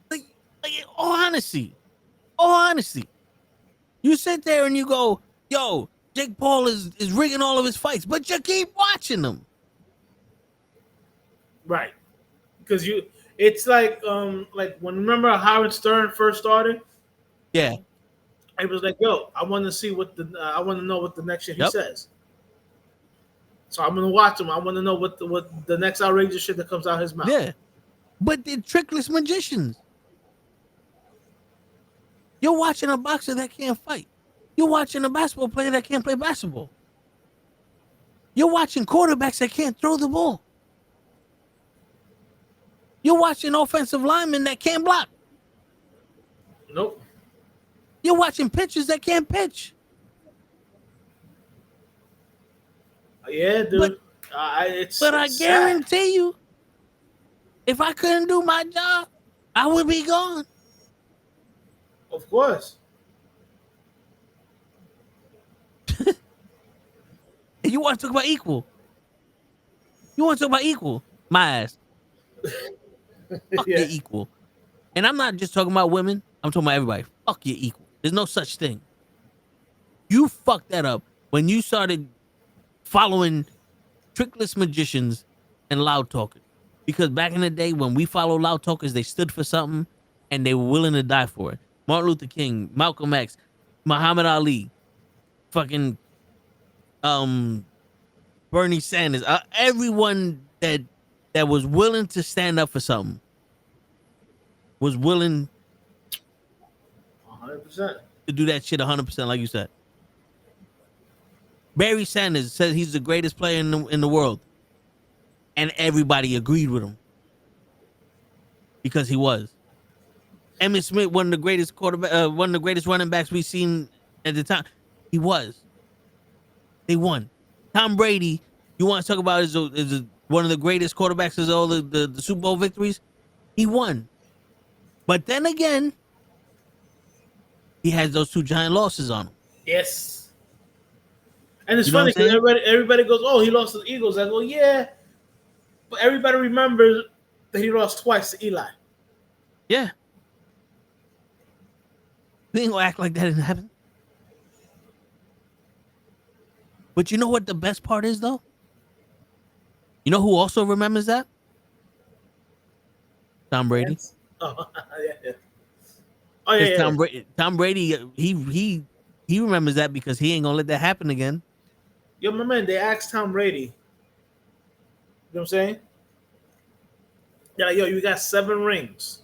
Like, all honesty, you sit there and you go, yo, Jake Paul is rigging all of his fights, but you keep watching them. Right. Because it's like when, remember Howard Stern first started? Yeah. It was like, yo, I want to see I want to know what the next shit he says. So I'm gonna watch him. I want to know what the next outrageous shit that comes out his mouth. Yeah. But they're trickless magicians. You're watching a boxer that can't fight. You're watching a basketball player that can't play basketball. You're watching quarterbacks that can't throw the ball. You're watching offensive linemen that can't block. Nope. You're watching pitchers that can't pitch. Yeah, dude. But I guarantee you, if I couldn't do my job, I would be gone. Of course. And you want to talk about equal? My ass. Fuck your equal. And I'm not just talking about women. I'm talking about everybody. Fuck your equal. There's no such thing. You fucked that up when you started following trickless magicians and loud talkers. Because back in the day, when we followed loud talkers, they stood for something and they were willing to die for it. Martin Luther King, Malcolm X, Muhammad Ali, fucking Bernie Sanders, everyone that was willing to stand up for something was willing 100%. to do that shit 100%, like you said. Barry Sanders said he's the greatest player in the world, and everybody agreed with him because he was. Emmitt Smith, one of the greatest running backs we've seen at the time. He was. They won. Tom Brady, you want to talk about is one of the greatest quarterbacks of all the Super Bowl victories? He won. But then again, he has those 2 giant losses on him. Yes. And it's You know funny what I'm because saying? everybody goes, oh, he lost to the Eagles. I go, yeah. But everybody remembers that he lost twice to Eli. Yeah. We ain't gonna act like that didn't happen. But you know what the best part is, though? You know who also remembers that? Tom Brady. Yes. Oh, yeah. Oh, yeah, yeah. Tom Brady, he remembers that because he ain't gonna let that happen again. Yo, my man, they asked Tom Brady. You know what I'm saying? They're like, yo, you got 7 rings.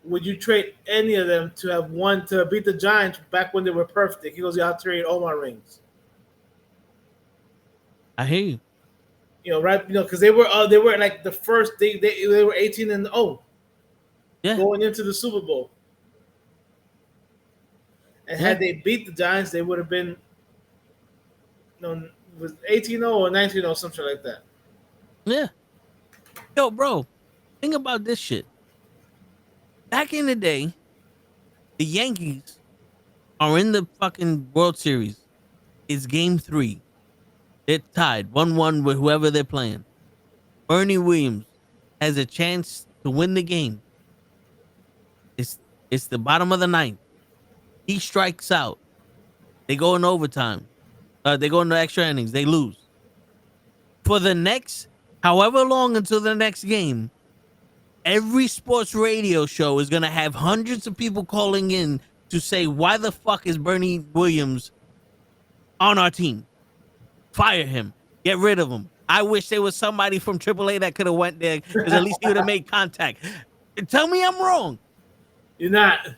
Would you trade any of them to have won to beat the Giants back when they were perfect? He goes, yeah, I'll trade all my rings. I hear you. You know, right? You know, because they were like the first they were 18-0. Yeah. Going into the Super Bowl. And had they beat the Giants, they would have been was 18-0 or 19-0, something like that. Yeah. Yo, bro, think about this shit. Back in the day, the Yankees are in the fucking World Series. It's game 3. They're tied 1-1 with whoever they're playing. Ernie Williams has a chance to win the game. It's the bottom of the 9th. He strikes out. They go in overtime. They go into extra innings. They lose. For the next, however long until the next game, every sports radio show is going to have hundreds of people calling in to say, why the fuck is Bernie Williams on our team? Fire him. Get rid of him. I wish there was somebody from AAA that could have went there because at least he would have made contact. Tell me I'm wrong. You're not.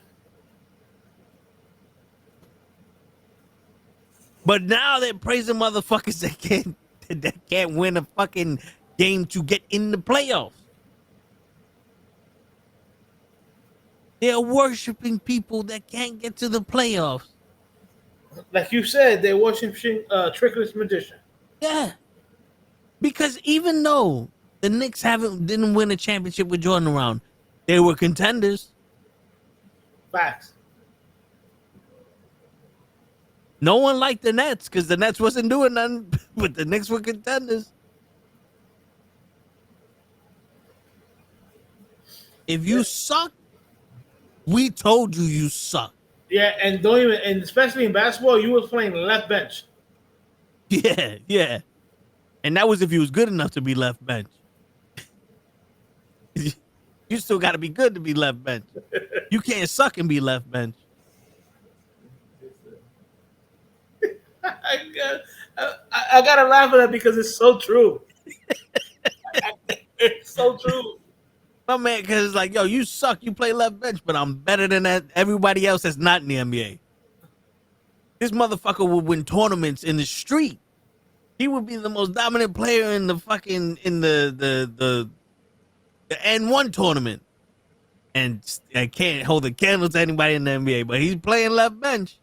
But now they're praising motherfuckers that can't win a fucking game to get in the playoffs. They're worshiping people that can't get to the playoffs. Like you said, they're worshiping Trickless Magician. Yeah. Because even though the Knicks didn't win a championship with Jordan around, they were contenders. Facts. No one liked the Nets because the Nets wasn't doing nothing, but the Knicks were contenders. If you suck, we told you suck. Yeah, and especially in basketball, you were playing left bench. Yeah. And that was if you was good enough to be left bench. You still got to be good to be left bench. You can't suck and be left bench. I gotta laugh at that because it's so true. It's so true. My man, because it's like, yo, you suck. You play left bench, but I'm better than everybody else that's not in the NBA. This motherfucker would win tournaments in the street. He would be the most dominant player in the fucking the N1 tournament, and I can't hold a candle to anybody in the NBA. But he's playing left bench.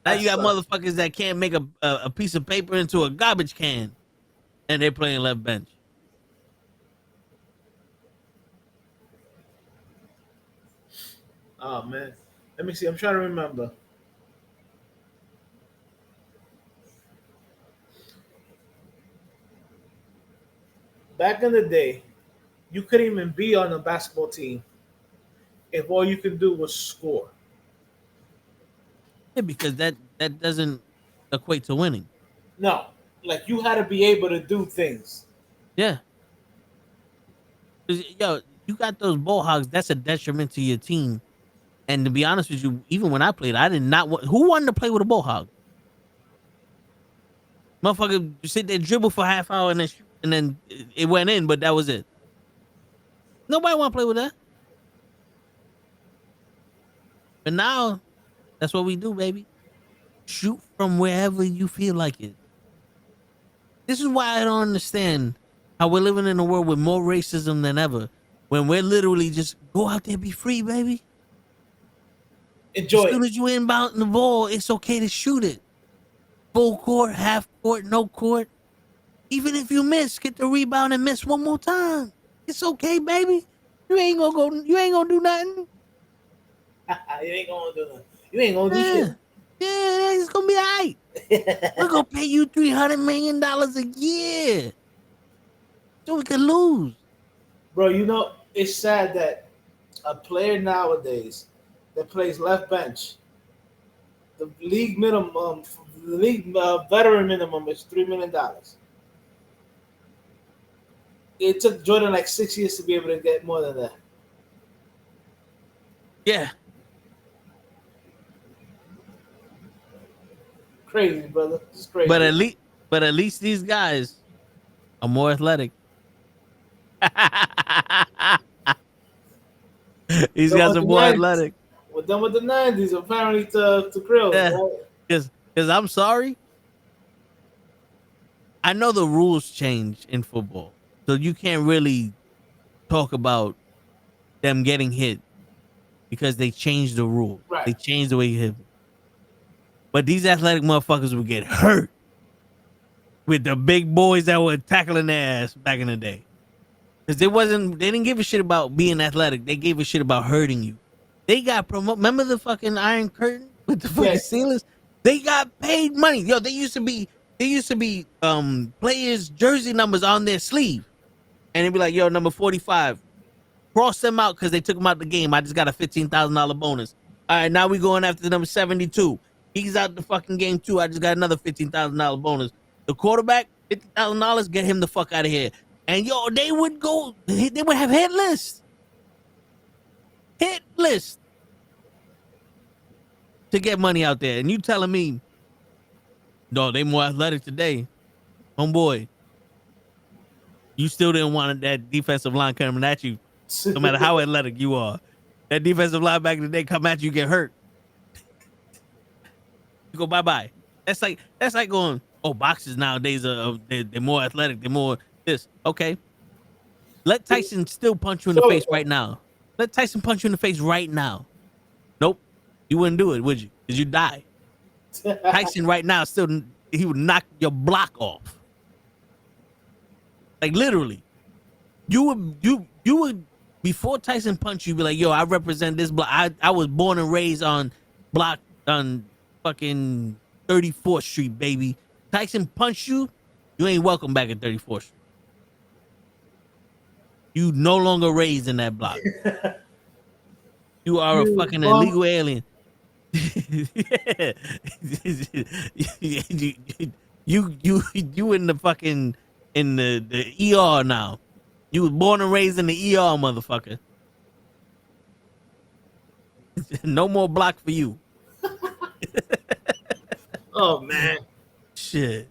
Now you got motherfuckers that can't make a piece of paper into a garbage can, and they're playing left bench. Oh man, let me see. I'm trying to remember. Back in the day, you couldn't even be on a basketball team if all you could do was score. Yeah, because that doesn't equate to winning. No, like you had to be able to do things. Yeah. Yo, you got those ball hogs. That's a detriment to your team. And to be honest with you, even when I played, I did not want. Who wanted to play with a ball hog? Motherfucker, sit there, dribble for half hour, and then it went in, but that was it. Nobody want to play with that. But now, that's what we do, baby. Shoot from wherever you feel like it. This is why I don't understand how we're living in a world with more racism than ever, when we're literally just go out there, be free, baby. Enjoy as soon as you inbound the ball, it's okay to shoot it. Full court, half court, no court. Even if you miss, get the rebound and miss one more time. It's okay, baby. You ain't gonna do nothing. You ain't gonna do nothing. You ain't gonna do shit. Yeah, it's gonna be all right. We're gonna pay you $300 million a year, so we can lose. Bro, you know, it's sad that a player nowadays that plays left bench, the league minimum, veteran minimum is $3 million. It took Jordan like 6 years to be able to get more than that. Yeah. Crazy, brother. It's crazy. But at least these guys are more athletic. These guys are more athletic. We're done with the 90s, apparently, to Krill. Yeah. Because I'm sorry. I know the rules change in football. So you can't really talk about them getting hit because they changed the rule. Right. They changed the way you hit. But these athletic motherfuckers would get hurt with the big boys that were tackling their ass back in the day. Because they didn't give a shit about being athletic. They gave a shit about hurting you. They got promoted. Remember the fucking Iron Curtain with the fucking Steelers? They got paid money. Yo, they used to be players' jersey numbers on their sleeve. And they'd be like, yo, number 45, Cross them out because they took him out the game. I just got a $15,000 bonus. All right, now we going after number 72. He's out the fucking game too. I just got another $15,000 bonus. The quarterback, $50,000. Get him the fuck out of here. And yo, they would go. They would have hit lists to get money out there. And you telling me, no, they more athletic today, homeboy. You still didn't want that defensive line coming at you, no matter how athletic you are. That defensive line back in the day come at you, get hurt. You go bye-bye. That's like going, oh, boxers nowadays they're more athletic, they're more this. Okay. Let Tyson still punch you in the face right now. Let Tyson punch you in the face right now. Nope. You wouldn't do it, would you? Because you die. Tyson right now still, he would knock your block off. Like literally. You would before Tyson punched you, be like, yo, I represent this block. I was born and raised on block on fucking 34th Street, baby. Tyson punched you, you ain't welcome back at 34th Street. You no longer raised in that block. You are a fucking illegal alien. you in the fucking in the ER now. You was born and raised in the ER, motherfucker. No more block for you. Oh man. Shit.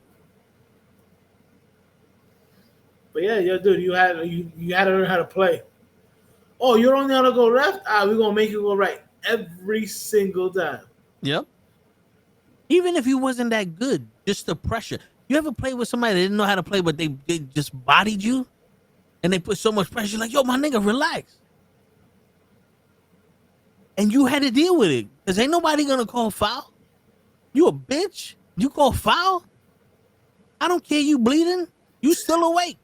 But yeah, yo, dude, you had to learn how to play. Oh, you don't know how to go left? We're gonna make you go right every single time. Yep. Even if you wasn't that good, just the pressure. You ever play with somebody that didn't know how to play, but they just bodied you? And they put so much pressure, like, yo, my nigga, relax. And you had to deal with it. Because ain't nobody gonna call foul. You a bitch? You call foul? I don't care you bleeding. You still awake.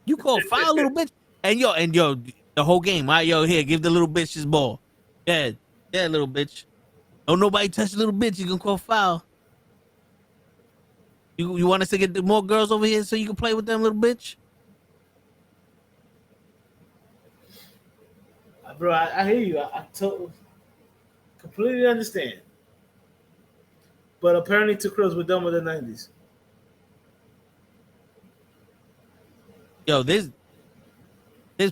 You call foul, little bitch. And yo, the whole game. All right, yo, here, give the little bitch this ball. Yeah, little bitch. Don't nobody touch the little bitch. You gonna call foul. You want us to get more girls over here so you can play with them, little bitch? Bro, I hear you. I totally, completely understand. But apparently, NuKKle were done with the 90s. Yo, there's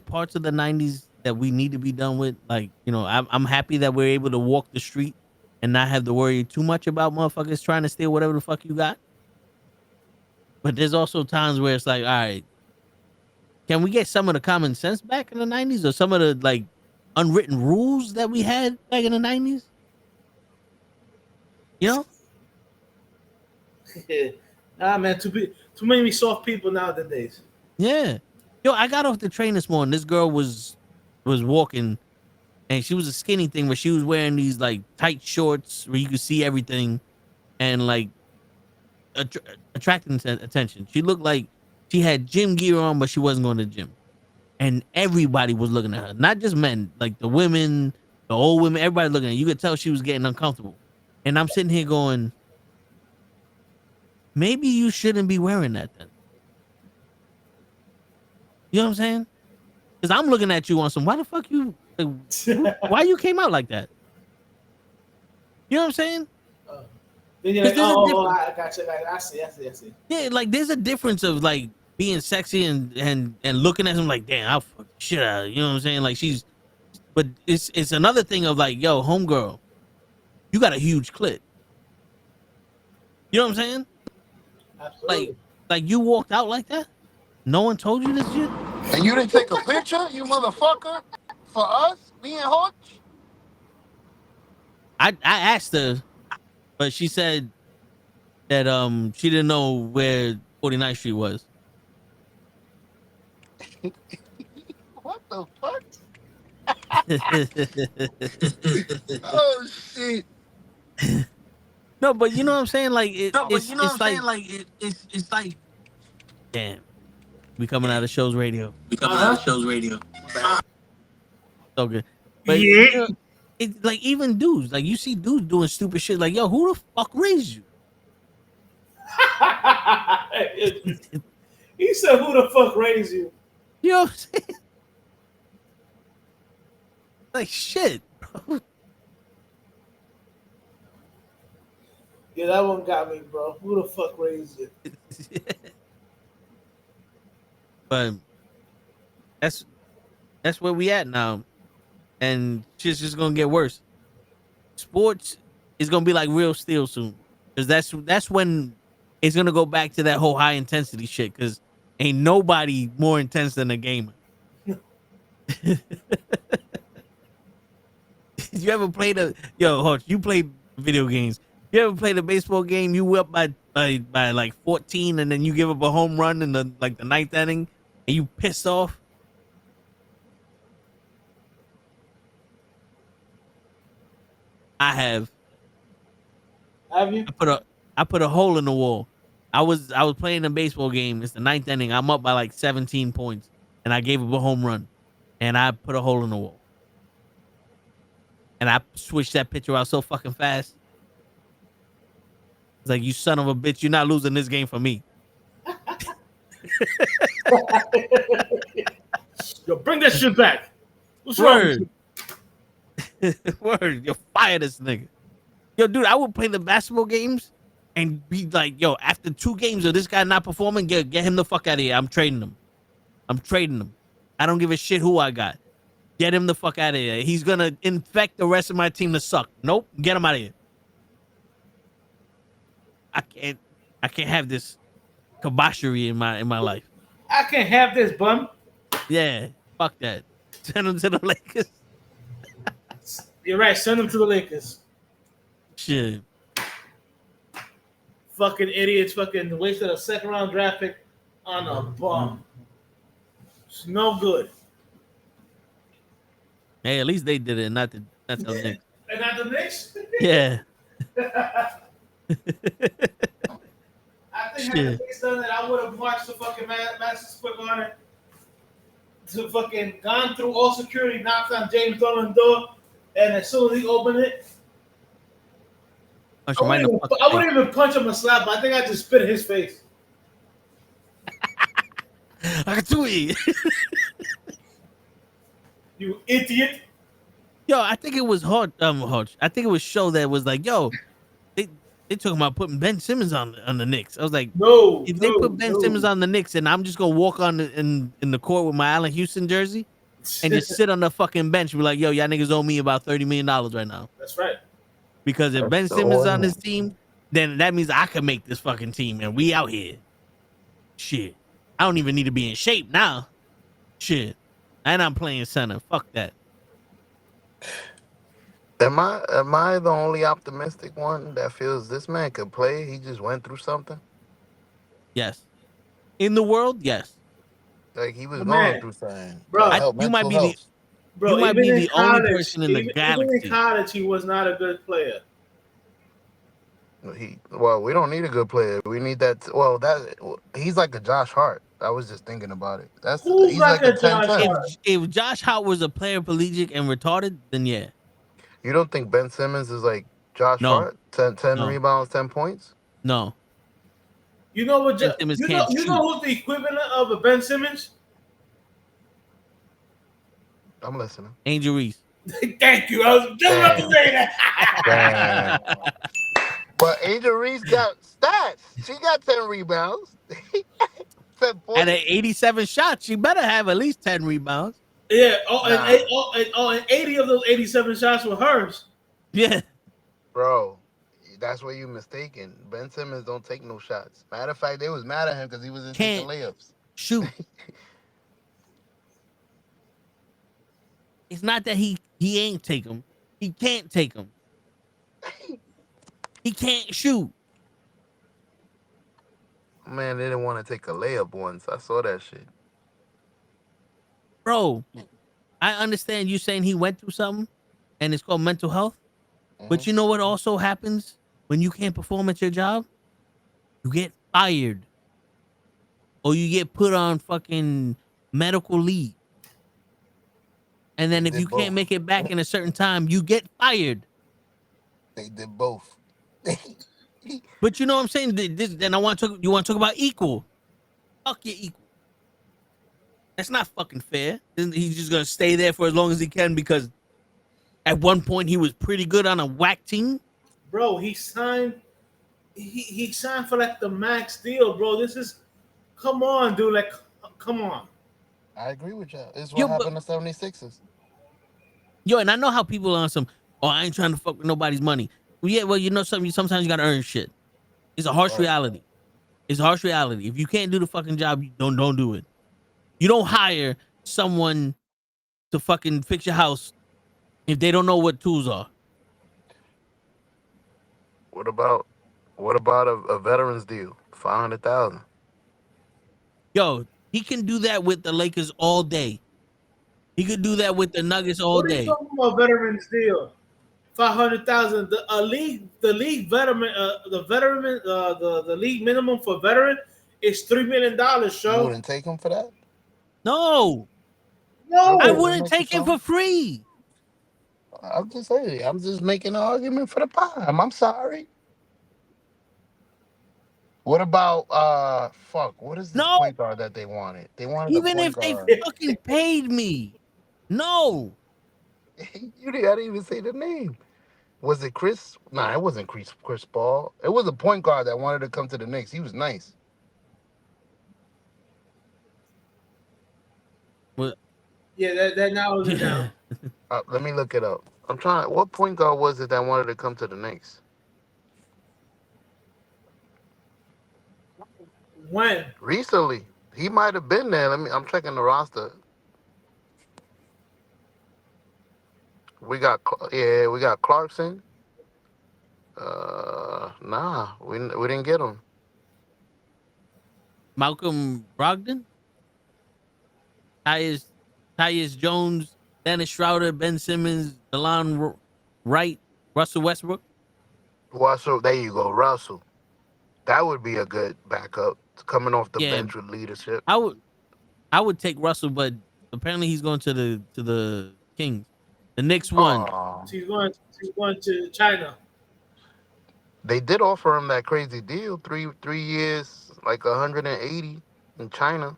parts of the 90s that we need to be done with. Like, you know, I'm happy that we're able to walk the street and not have to worry too much about motherfuckers trying to steal whatever the fuck you got. But there's also times where it's like, all right, can we get some of the common sense back in the 90s or some of the like unwritten rules that we had back in the 90s? You know? Nah, man, too many soft people nowadays. Yeah. Yo, I got off the train this morning. This girl was walking and she was a skinny thing, but she was wearing these like tight shorts where you could see everything and like attracting attention. She looked like she had gym gear on, but she wasn't going to the gym. And everybody was looking at her, not just men, like the women, the old women, everybody looking at her. You could tell she was getting uncomfortable. And I'm sitting here going, maybe you shouldn't be wearing that then. You know what I'm saying? Because I'm looking at you on some, why the fuck you, like, why you came out like that? You know what I'm saying? Then you're like, I got you. Like, I see. Yeah, like there's a difference of like being sexy and looking at him like, damn, I'll fuck the shit out of her. You know what I'm saying? Like but it's another thing of like, yo, homegirl, you got a huge clit. You know what I'm saying? Absolutely. Like you walked out like that? No one told you this shit? And you didn't take a picture, you motherfucker? For us? Me and Hutch? I asked her, but she said that she didn't know where 49th Street was. What the fuck? Oh shit. No, but you know what I'm saying? Like it's like damn. We coming out of Show's Radio. So good. But Yeah. you know, it's like even dudes, like you see dudes doing stupid shit. Like, yo, who the fuck raised you? He said, "Who the fuck raised you?" You know what I'm saying? Like shit, bro. Yeah, that one got me, bro. Who the fuck raised it? But that's that's where we at now, and shit's just gonna get worse. Sports is gonna be like real steel soon, because that's when it's gonna go back to that whole high intensity shit. Because ain't nobody more intense than a gamer. You ever played a Hodge, you play video games? You ever played a baseball game? You up by like 14, and then you give up a home run in the ninth inning, and you pissed off. I have. Have you? I put a hole in the wall. I was playing a baseball game. It's the ninth inning. I'm up by like 17 points, and I gave up a home run, and I put a hole in the wall, and I switched that pitcher out so fucking fast. It's like, you son of a bitch, you're not losing this game for me. Yo, bring that shit back. What's wrong with Word, you? word. You fire this nigga. Yo, dude, I would play the basketball games and be like, yo, after 2 games of this guy not performing, get him the fuck out of here. I'm trading him. I'm trading him. I don't give a shit who I got. Get him the fuck out of here. He's gonna infect the rest of my team to suck. Nope, get him out of here. I can't have this kabashery in my life. I can't have this, bum. Yeah, fuck that. Send him to the Lakers. You're right. Send them to the Lakers. Shit. Fucking idiots. Fucking wasted a second round draft pick on a bum. It's no good. Hey, at least they did it, not the Knicks. And not the Knicks. Yeah. I think had Shit. the Knicks done that, I would have watched the fucking Madison Square Garden to fucking gone through all security, knocked on James Dolan's door, and as soon as he opened it, Punch him right in the fucking I wouldn't even punch him or slap him. I think I just spit in his face. face. I can do it. You idiot. Yo, I think it was Hodge. I think it was Show that was like, yo, they talking about putting Ben Simmons on the Knicks. I was like, No. if they put Ben Simmons on the Knicks, and I'm just gonna walk on in the court with my Allen Houston jersey and just sit on the fucking bench and be like, yo, y'all niggas owe me about $30 million right now. That's right. Because if Ben Simmons on this team, then that means I can make this fucking team, and we out here. Shit. I don't even need to be in shape now. Shit. And I'm playing center. Fuck that. Am I the only optimistic one that feels this man could play? He just went through something. Yes. In the world, yes. Like he was Man. going through something. Bro, You might be the Bro, You might even be in the only college, person in the even galaxy. in college, he was not a good player. Well, we don't need a good player. We need that. He's like a Josh Hart. I was just thinking about it. Who's He's like like a a Josh 10-10. Hart? If Josh Hart was a paraplegic and retarded, then yeah. You don't think Ben Simmons is like Josh No. Hart? 10 No. rebounds, 10 points? No. You know what? Ben Simmons You can't know who's the equivalent of a Ben Simmons? I'm listening. Angel Reese. Thank you. I was just about to say that. Damn. But Angel Reese got stats. She got 10 rebounds. 10 points. At 87 shots, you better have at least 10 rebounds. Yeah. Nah. And 80 of those 87 shots were hers. Yeah. Bro, that's where you're mistaken. Ben Simmons don't take no shots. Matter of fact, they was mad at him because he wasn't taking layups. Shoot. It's not that he ain't take them. He can't take them. He can't shoot. Man, they didn't want to take a layup once. I saw that shit. Bro, I understand you saying he went through something and it's called mental health. But you know what also happens when you can't perform at your job? You get fired. Or you get put on fucking medical leave. And then if you can't make it back in a certain time, you get fired. They did both. But you know what I'm saying? Then you want to talk about equal. Fuck your equal. That's not fucking fair. He's just gonna stay there for as long as he can because At one point, he was pretty good on a whack team. Bro, he signed. He signed for like the max deal, bro. This is, come on, dude. Like, come on. I agree with you. It's Yo, what but happened to 76ers. yo, and I know how people are on some. Oh, I ain't trying to fuck with nobody's money. Well, yeah, well, you know something. Sometimes you gotta earn shit. It's a harsh Right. reality. It's a harsh reality. If you can't do the fucking job, you don't do it. You don't hire someone to fucking fix your house if they don't know what tools are. What about a veterans deal? 500,000. Yo, he can do that with the Lakers all day. He could do that with the Nuggets all What are you day. talking about, veterans deal? 500,000. The league veteran, the league minimum for veteran is $3 million. You Show. wouldn't take him for that? No, I Okay, No. let's wouldn't make it take him so. for free. I'm just saying. I'm just making an argument for the palm. I'm sorry. What about fuck? What is this No, point guard that they wanted? They wanted a even point if they guard. fucking paid me. No. I didn't even say the name. Was it Chris? Nah, it wasn't Chris Paul. It was a point guard that wanted to come to the Knicks. He was nice. Well, Yeah, that narrows it down. Let me look it up. I'm trying. What point guard was it that wanted to come to the Knicks? When? Recently, he might have been there. I'm checking the roster. We got Clarkson. Nah, we didn't get him. Malcolm Brogdon, Tyus, Tyus Jones, Dennis Schroeder, Ben Simmons, DeLon Wright, Russell Westbrook. Russell, there you go, Russell. That would be a good backup coming off the Yeah, bench with leadership. I would take Russell, but apparently he's going to the Kings. The Knicks won. Oh, She's going to China. they did offer him that crazy deal, 3 years, like 180 in China.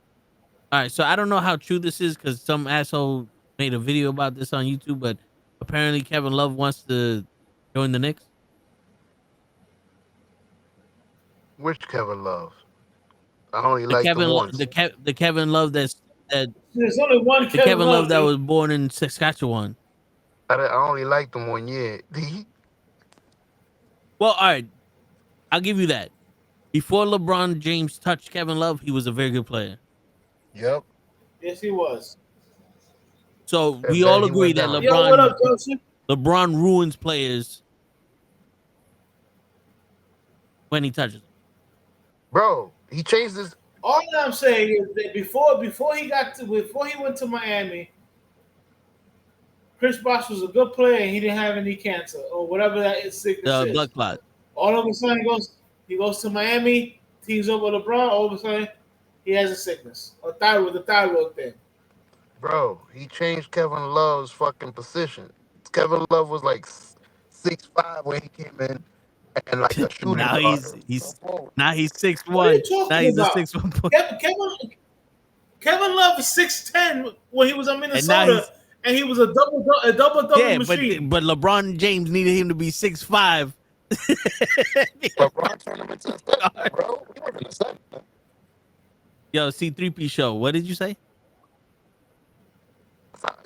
All right, so I don't know how true this is because some asshole made a video about this on YouTube, but apparently Kevin Love wants to join the Knicks. Which Kevin Love? I only like them once. The Kevin Love that There's only one the Kevin Kevin Love Love, that dude. was born in Saskatchewan. I only liked them 1 year. Well, all right, I'll give you that. Before LeBron James touched Kevin Love, he was a very good player. Yep. Yes, he was. So And we then all he agree went that down. Yo, what up, Joseph? LeBron ruins players when he touches them. Bro, he changed his. All I'm saying is that before he went to Miami, Chris Bosh was a good player and he didn't have any cancer or whatever that sickness The is. blood clot. All of a sudden he goes to Miami, teams up with LeBron, all of a sudden he has a sickness. Or the thyroid thing. Bro, he changed Kevin Love's fucking position. Kevin Love was like 6'5" when he came in, and like a shooting Now guard. now he's 6'1". What are you Now talking he's a about? 6'1" point. Kevin Love is 6'10" when he was on And now Minnesota, and he was a double machine. but LeBron James needed him to be 6'5". LeBron turned him into a center, bro. He wasn't a center. Yo, C3P show. What did you say?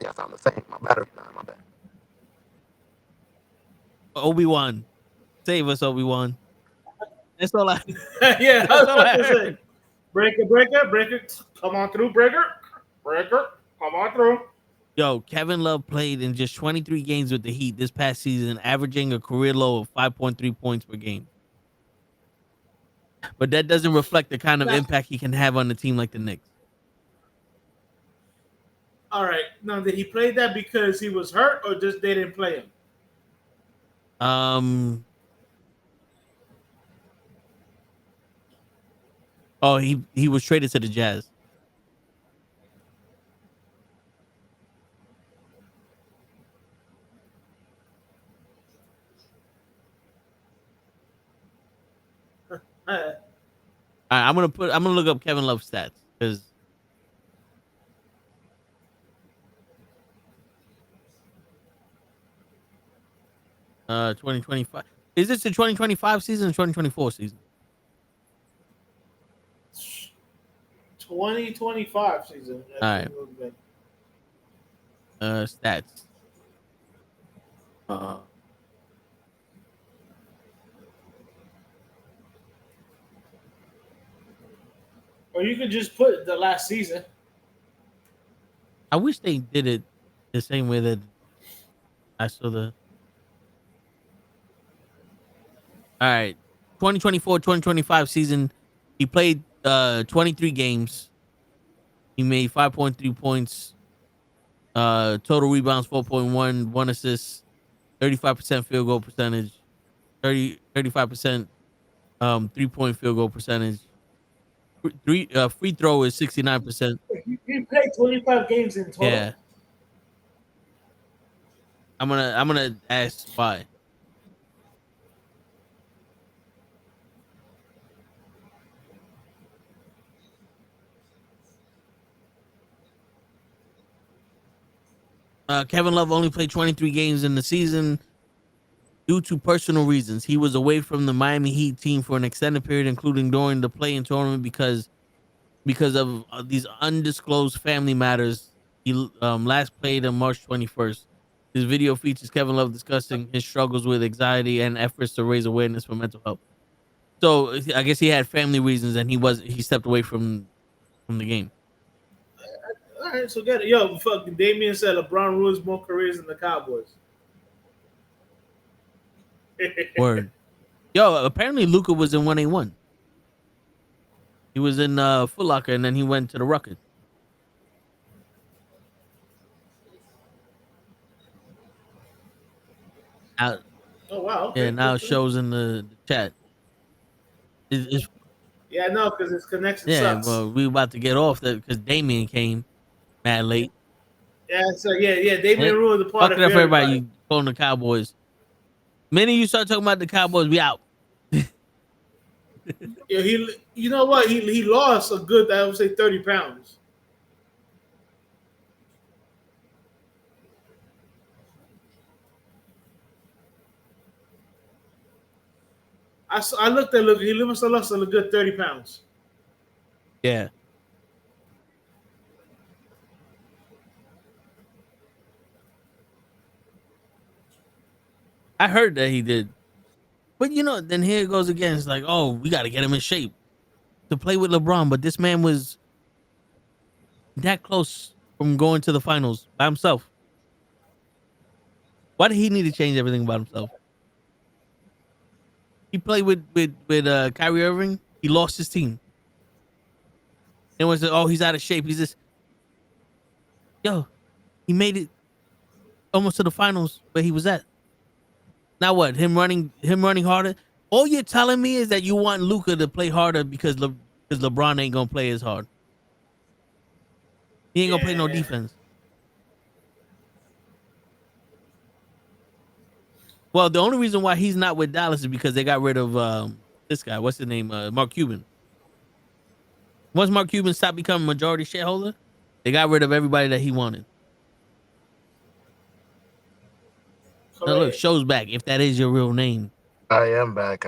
Yeah, I sound the same. My battery died. My bad. Obi-Wan. Save us, Obi-Wan. That's all I Yeah, I was that's all about I to heard. say. Breaker, come on through, breaker, come on through. Yo, Kevin Love played in just 23 games with the Heat this past season, averaging a career low of 5.3 points per game. But that doesn't reflect the kind of Now, impact he can have on a team like the Knicks. all right, now did he play that because he was hurt or just they didn't play him? Oh, he was traded to the Jazz. All right, I'm gonna look up Kevin Love stats because 2025. Is this the 2025 season or 2024 season? 2025 season. I All think right. it looks like. Stats. Uh, Or you could just put the last season. I wish they did it the same way that I saw the. All right. 2024-2025 season. He played 23 games. He made 5.3 points. Total rebounds 4.1, one assist, 35% field goal percentage, 35% 3-point field goal percentage. Free throw is 69%. He played 25 games in total. Yeah. I'm gonna ask why. Kevin Love only played 23 games in the season due to personal reasons. He was away from the Miami Heat team for an extended period, including during the play-in tournament, because of these undisclosed family matters. He last played on March 21st. His video features Kevin Love discussing his struggles with anxiety and efforts to raise awareness for mental health. So I guess he had family reasons, and he stepped away from the game. All right, so get it. Yo, fucking Damian said LeBron rules more careers than the Cowboys. Word. Yo, apparently Luca was in 1A1. He was in Foot Locker, and then he went to the Rockets. Out, Oh wow, yeah, okay, now good it for him. shows in the chat. It's Yeah, no, because his connection yeah, sucks. well, we about to get off that because Damien came mad late. Yeah, so yeah, Eh? Damian ruined the Fuck party it for up for everybody. everybody. You calling the Cowboys. Minute you start talking about the Cowboys, we out. Yeah, you know what? He lost a good, I would say, 30 pounds. I looked at look. He must have lost a good 30 pounds. Yeah. I heard that he did. But then here it goes again. It's like, oh, we got to get him in shape to play with LeBron. But this man was that close from going to the finals by himself. Why did he need to change everything about himself? He played with Kyrie Irving. He lost his team. And was oh, he's out of shape. He's just yo. He made it almost to the finals where he was at. Now what? Him running harder. All you're telling me is that you want Luka to play harder because LeBron ain't gonna play as hard. He ain't gonna play no Yeah. defense. Well, the only reason why he's not with Dallas is because they got rid of this guy. What's his name? Mark Cuban. Once Mark Cuban stopped becoming majority shareholder, they got rid of everybody that he wanted. Now look, Correct. shows back if that is your real name. I am back.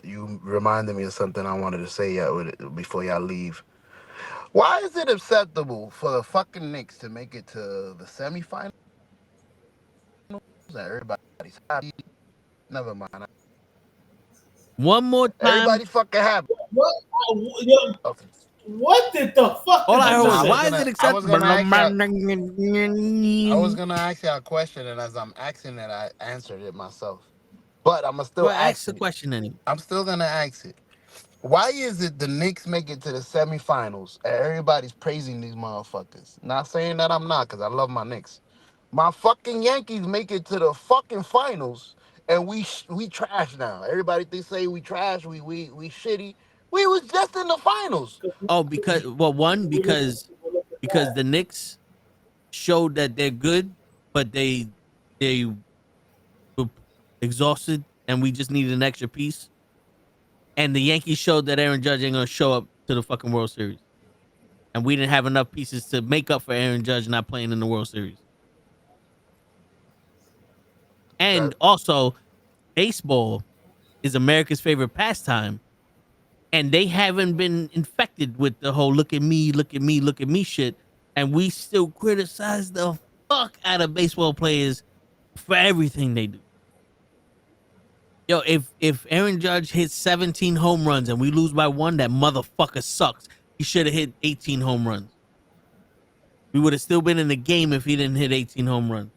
You reminded me of something I wanted to say before y'all leave. Why is it acceptable for the fucking Knicks to make it to the semifinals and everybody's happy? Never mind. One more time. Everybody fucking happy. What? Yo, Okay. what did the fuck All did I you heard just was, Now say? why is it I was acceptable? gonna ask you. I was gonna ask you a question, and as I'm asking it, I answered it myself. But I'm still Well, ask the asking it. question anyway. I'm still gonna ask it. Why is it the Knicks make it to the semifinals and everybody's praising these motherfuckers? Not saying that I'm not, because I love my Knicks. My fucking Yankees make it to the fucking finals and we trash now. Everybody they say we trash, we shitty. We was just in the finals. Oh, because well, one We look at because that. the Knicks showed that they're good, but they were exhausted, and we just needed an extra piece. And the Yankees showed that Aaron Judge ain't gonna show up to the fucking World Series, and we didn't have enough pieces to make up for Aaron Judge not playing in the World Series. That And also, baseball is America's favorite pastime, and they haven't been infected with the whole "look at me, look at me, look at me" shit, and we still criticize the fuck out of baseball players for everything they do. Yo, if Aaron Judge hits 17 home runs and we lose by one, that motherfucker sucks. He should have hit 18 home runs. We would have still been in the game if he didn't hit 18 home runs.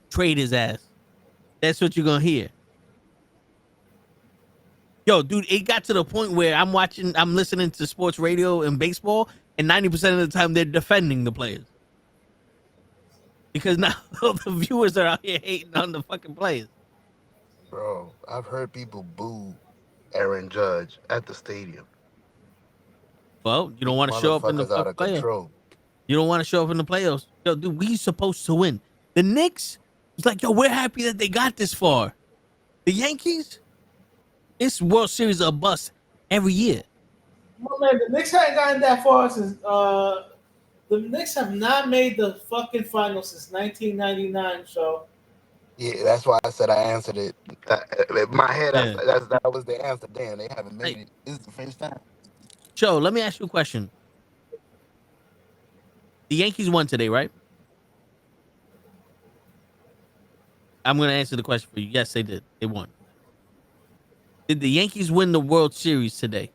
Trade his ass. That's what you're gonna hear. Yo, dude, it got to the point where I'm listening to sports radio and baseball, and 90% of the time they're defending the players. Because now all the viewers are out here hating on the fucking players. Bro, I've heard people boo Aaron Judge at the stadium. Well, you don't These want to show up in the motherfuckers out fucking of playoffs. control. You don't want to show up in the playoffs. Yo, dude, we supposed to win. The Knicks, it's like, yo, we're happy that they got this far. The Yankees, it's World Series a bust every year. Well, man, the Knicks haven't gotten that far since the Knicks have not made the fucking finals since 1999. So Yeah, that's why I said I answered it. In my head, Yeah. that was the answer. Damn, they haven't made Hey, it. This is the first time. Joe, let me ask you a question. The Yankees won today, right? I'm going to answer the question for you. Yes, they did. They won. Did the Yankees win the World Series today?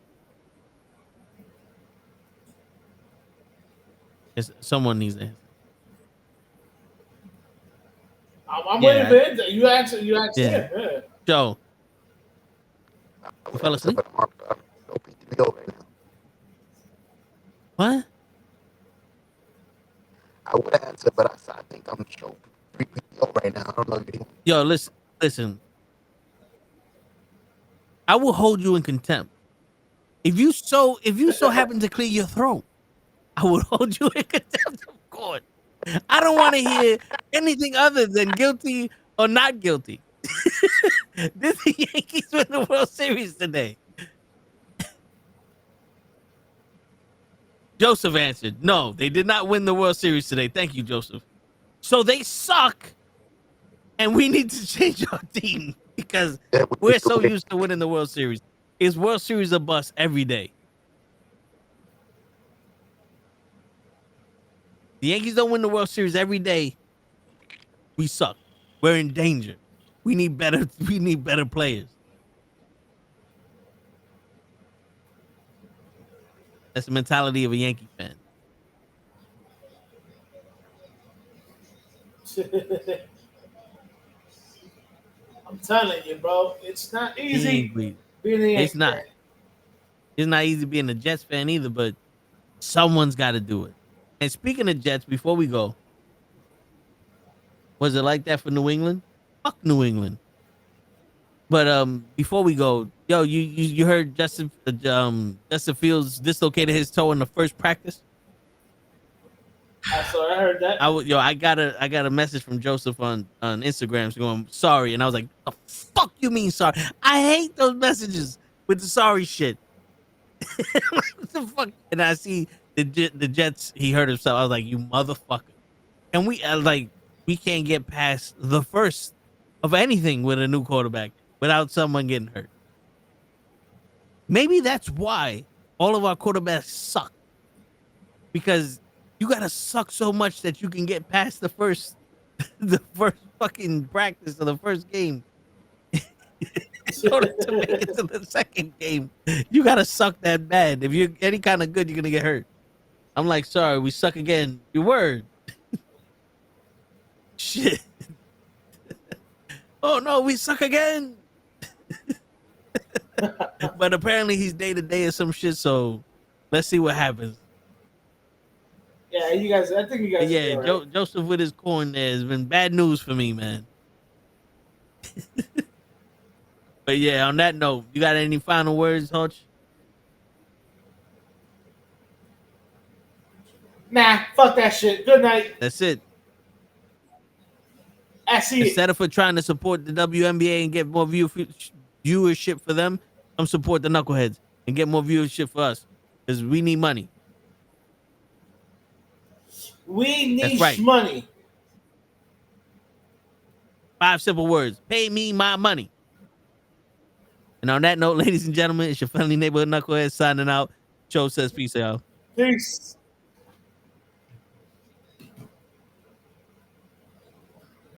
Yes, someone needs to answer. I'm Yeah, waiting for it. You asked Yeah. him. Yeah. Joe, I you would fell answer, asleep? but I'm so PTO right now. What? I would answer, but I think I'm so PTO right now. I don't know if you. Yo, listen. I will hold you in contempt. If you so happen to clear your throat, I would hold you in contempt of court. I don't want to hear anything other than guilty or not guilty. Did the Yankees win the World Series today? Joseph answered, no, they did not win the World Series today. Thank you, Joseph. So they suck, and we need to change our team because Yeah, we we're used to so win. used to winning the World Series. It's World Series a bust every day. The Yankees don't win the World Series every day. We suck. We're in danger. We need better. We need better players. That's the mentality of a Yankee fan. I'm telling you, bro, it's not He easy ain't greedy. being a It's Yankee not. fan. It's not easy being a Jets fan either, but someone's got to do it. And speaking of Jets, before we go, was it like that for New England? Fuck New England. But before we go, yo, you heard Justin Fields dislocated his toe in the first practice. I heard that. I got a message from Joseph on Instagram going sorry, and I was like, the fuck you mean sorry? I hate those messages with the sorry shit. What the fuck? And I see the Jets. He hurt himself. I was like, you motherfucker. And we can't get past the first of anything with a new quarterback without someone getting hurt. Maybe that's why all of our quarterbacks suck, because you gotta suck so much that you can get past the first fucking practice of the first game. In order to make it to the second game, you gotta suck that bad. If you're any kind of good, you're gonna get hurt. I'm like, sorry, we suck again. Your word. Shit. Oh no, we suck again. But apparently he's day to day or some shit. So let's see what happens. Yeah, you guys. I think you guys. Yeah, Right. Joseph with his corn there has been bad news for me, man. But yeah, on that note, you got any final words, Hutch? Nah, fuck that shit. Good night. That's it. I see it. Instead of for trying to support the WNBA and get more viewership for them, come support the Knuckleheads and get more viewership for us, because we need money. We That's need right. money. 5 simple words. Pay me my money. And on that note, ladies and gentlemen, it's your friendly neighborhood knucklehead signing out. Joe says peace out. Peace.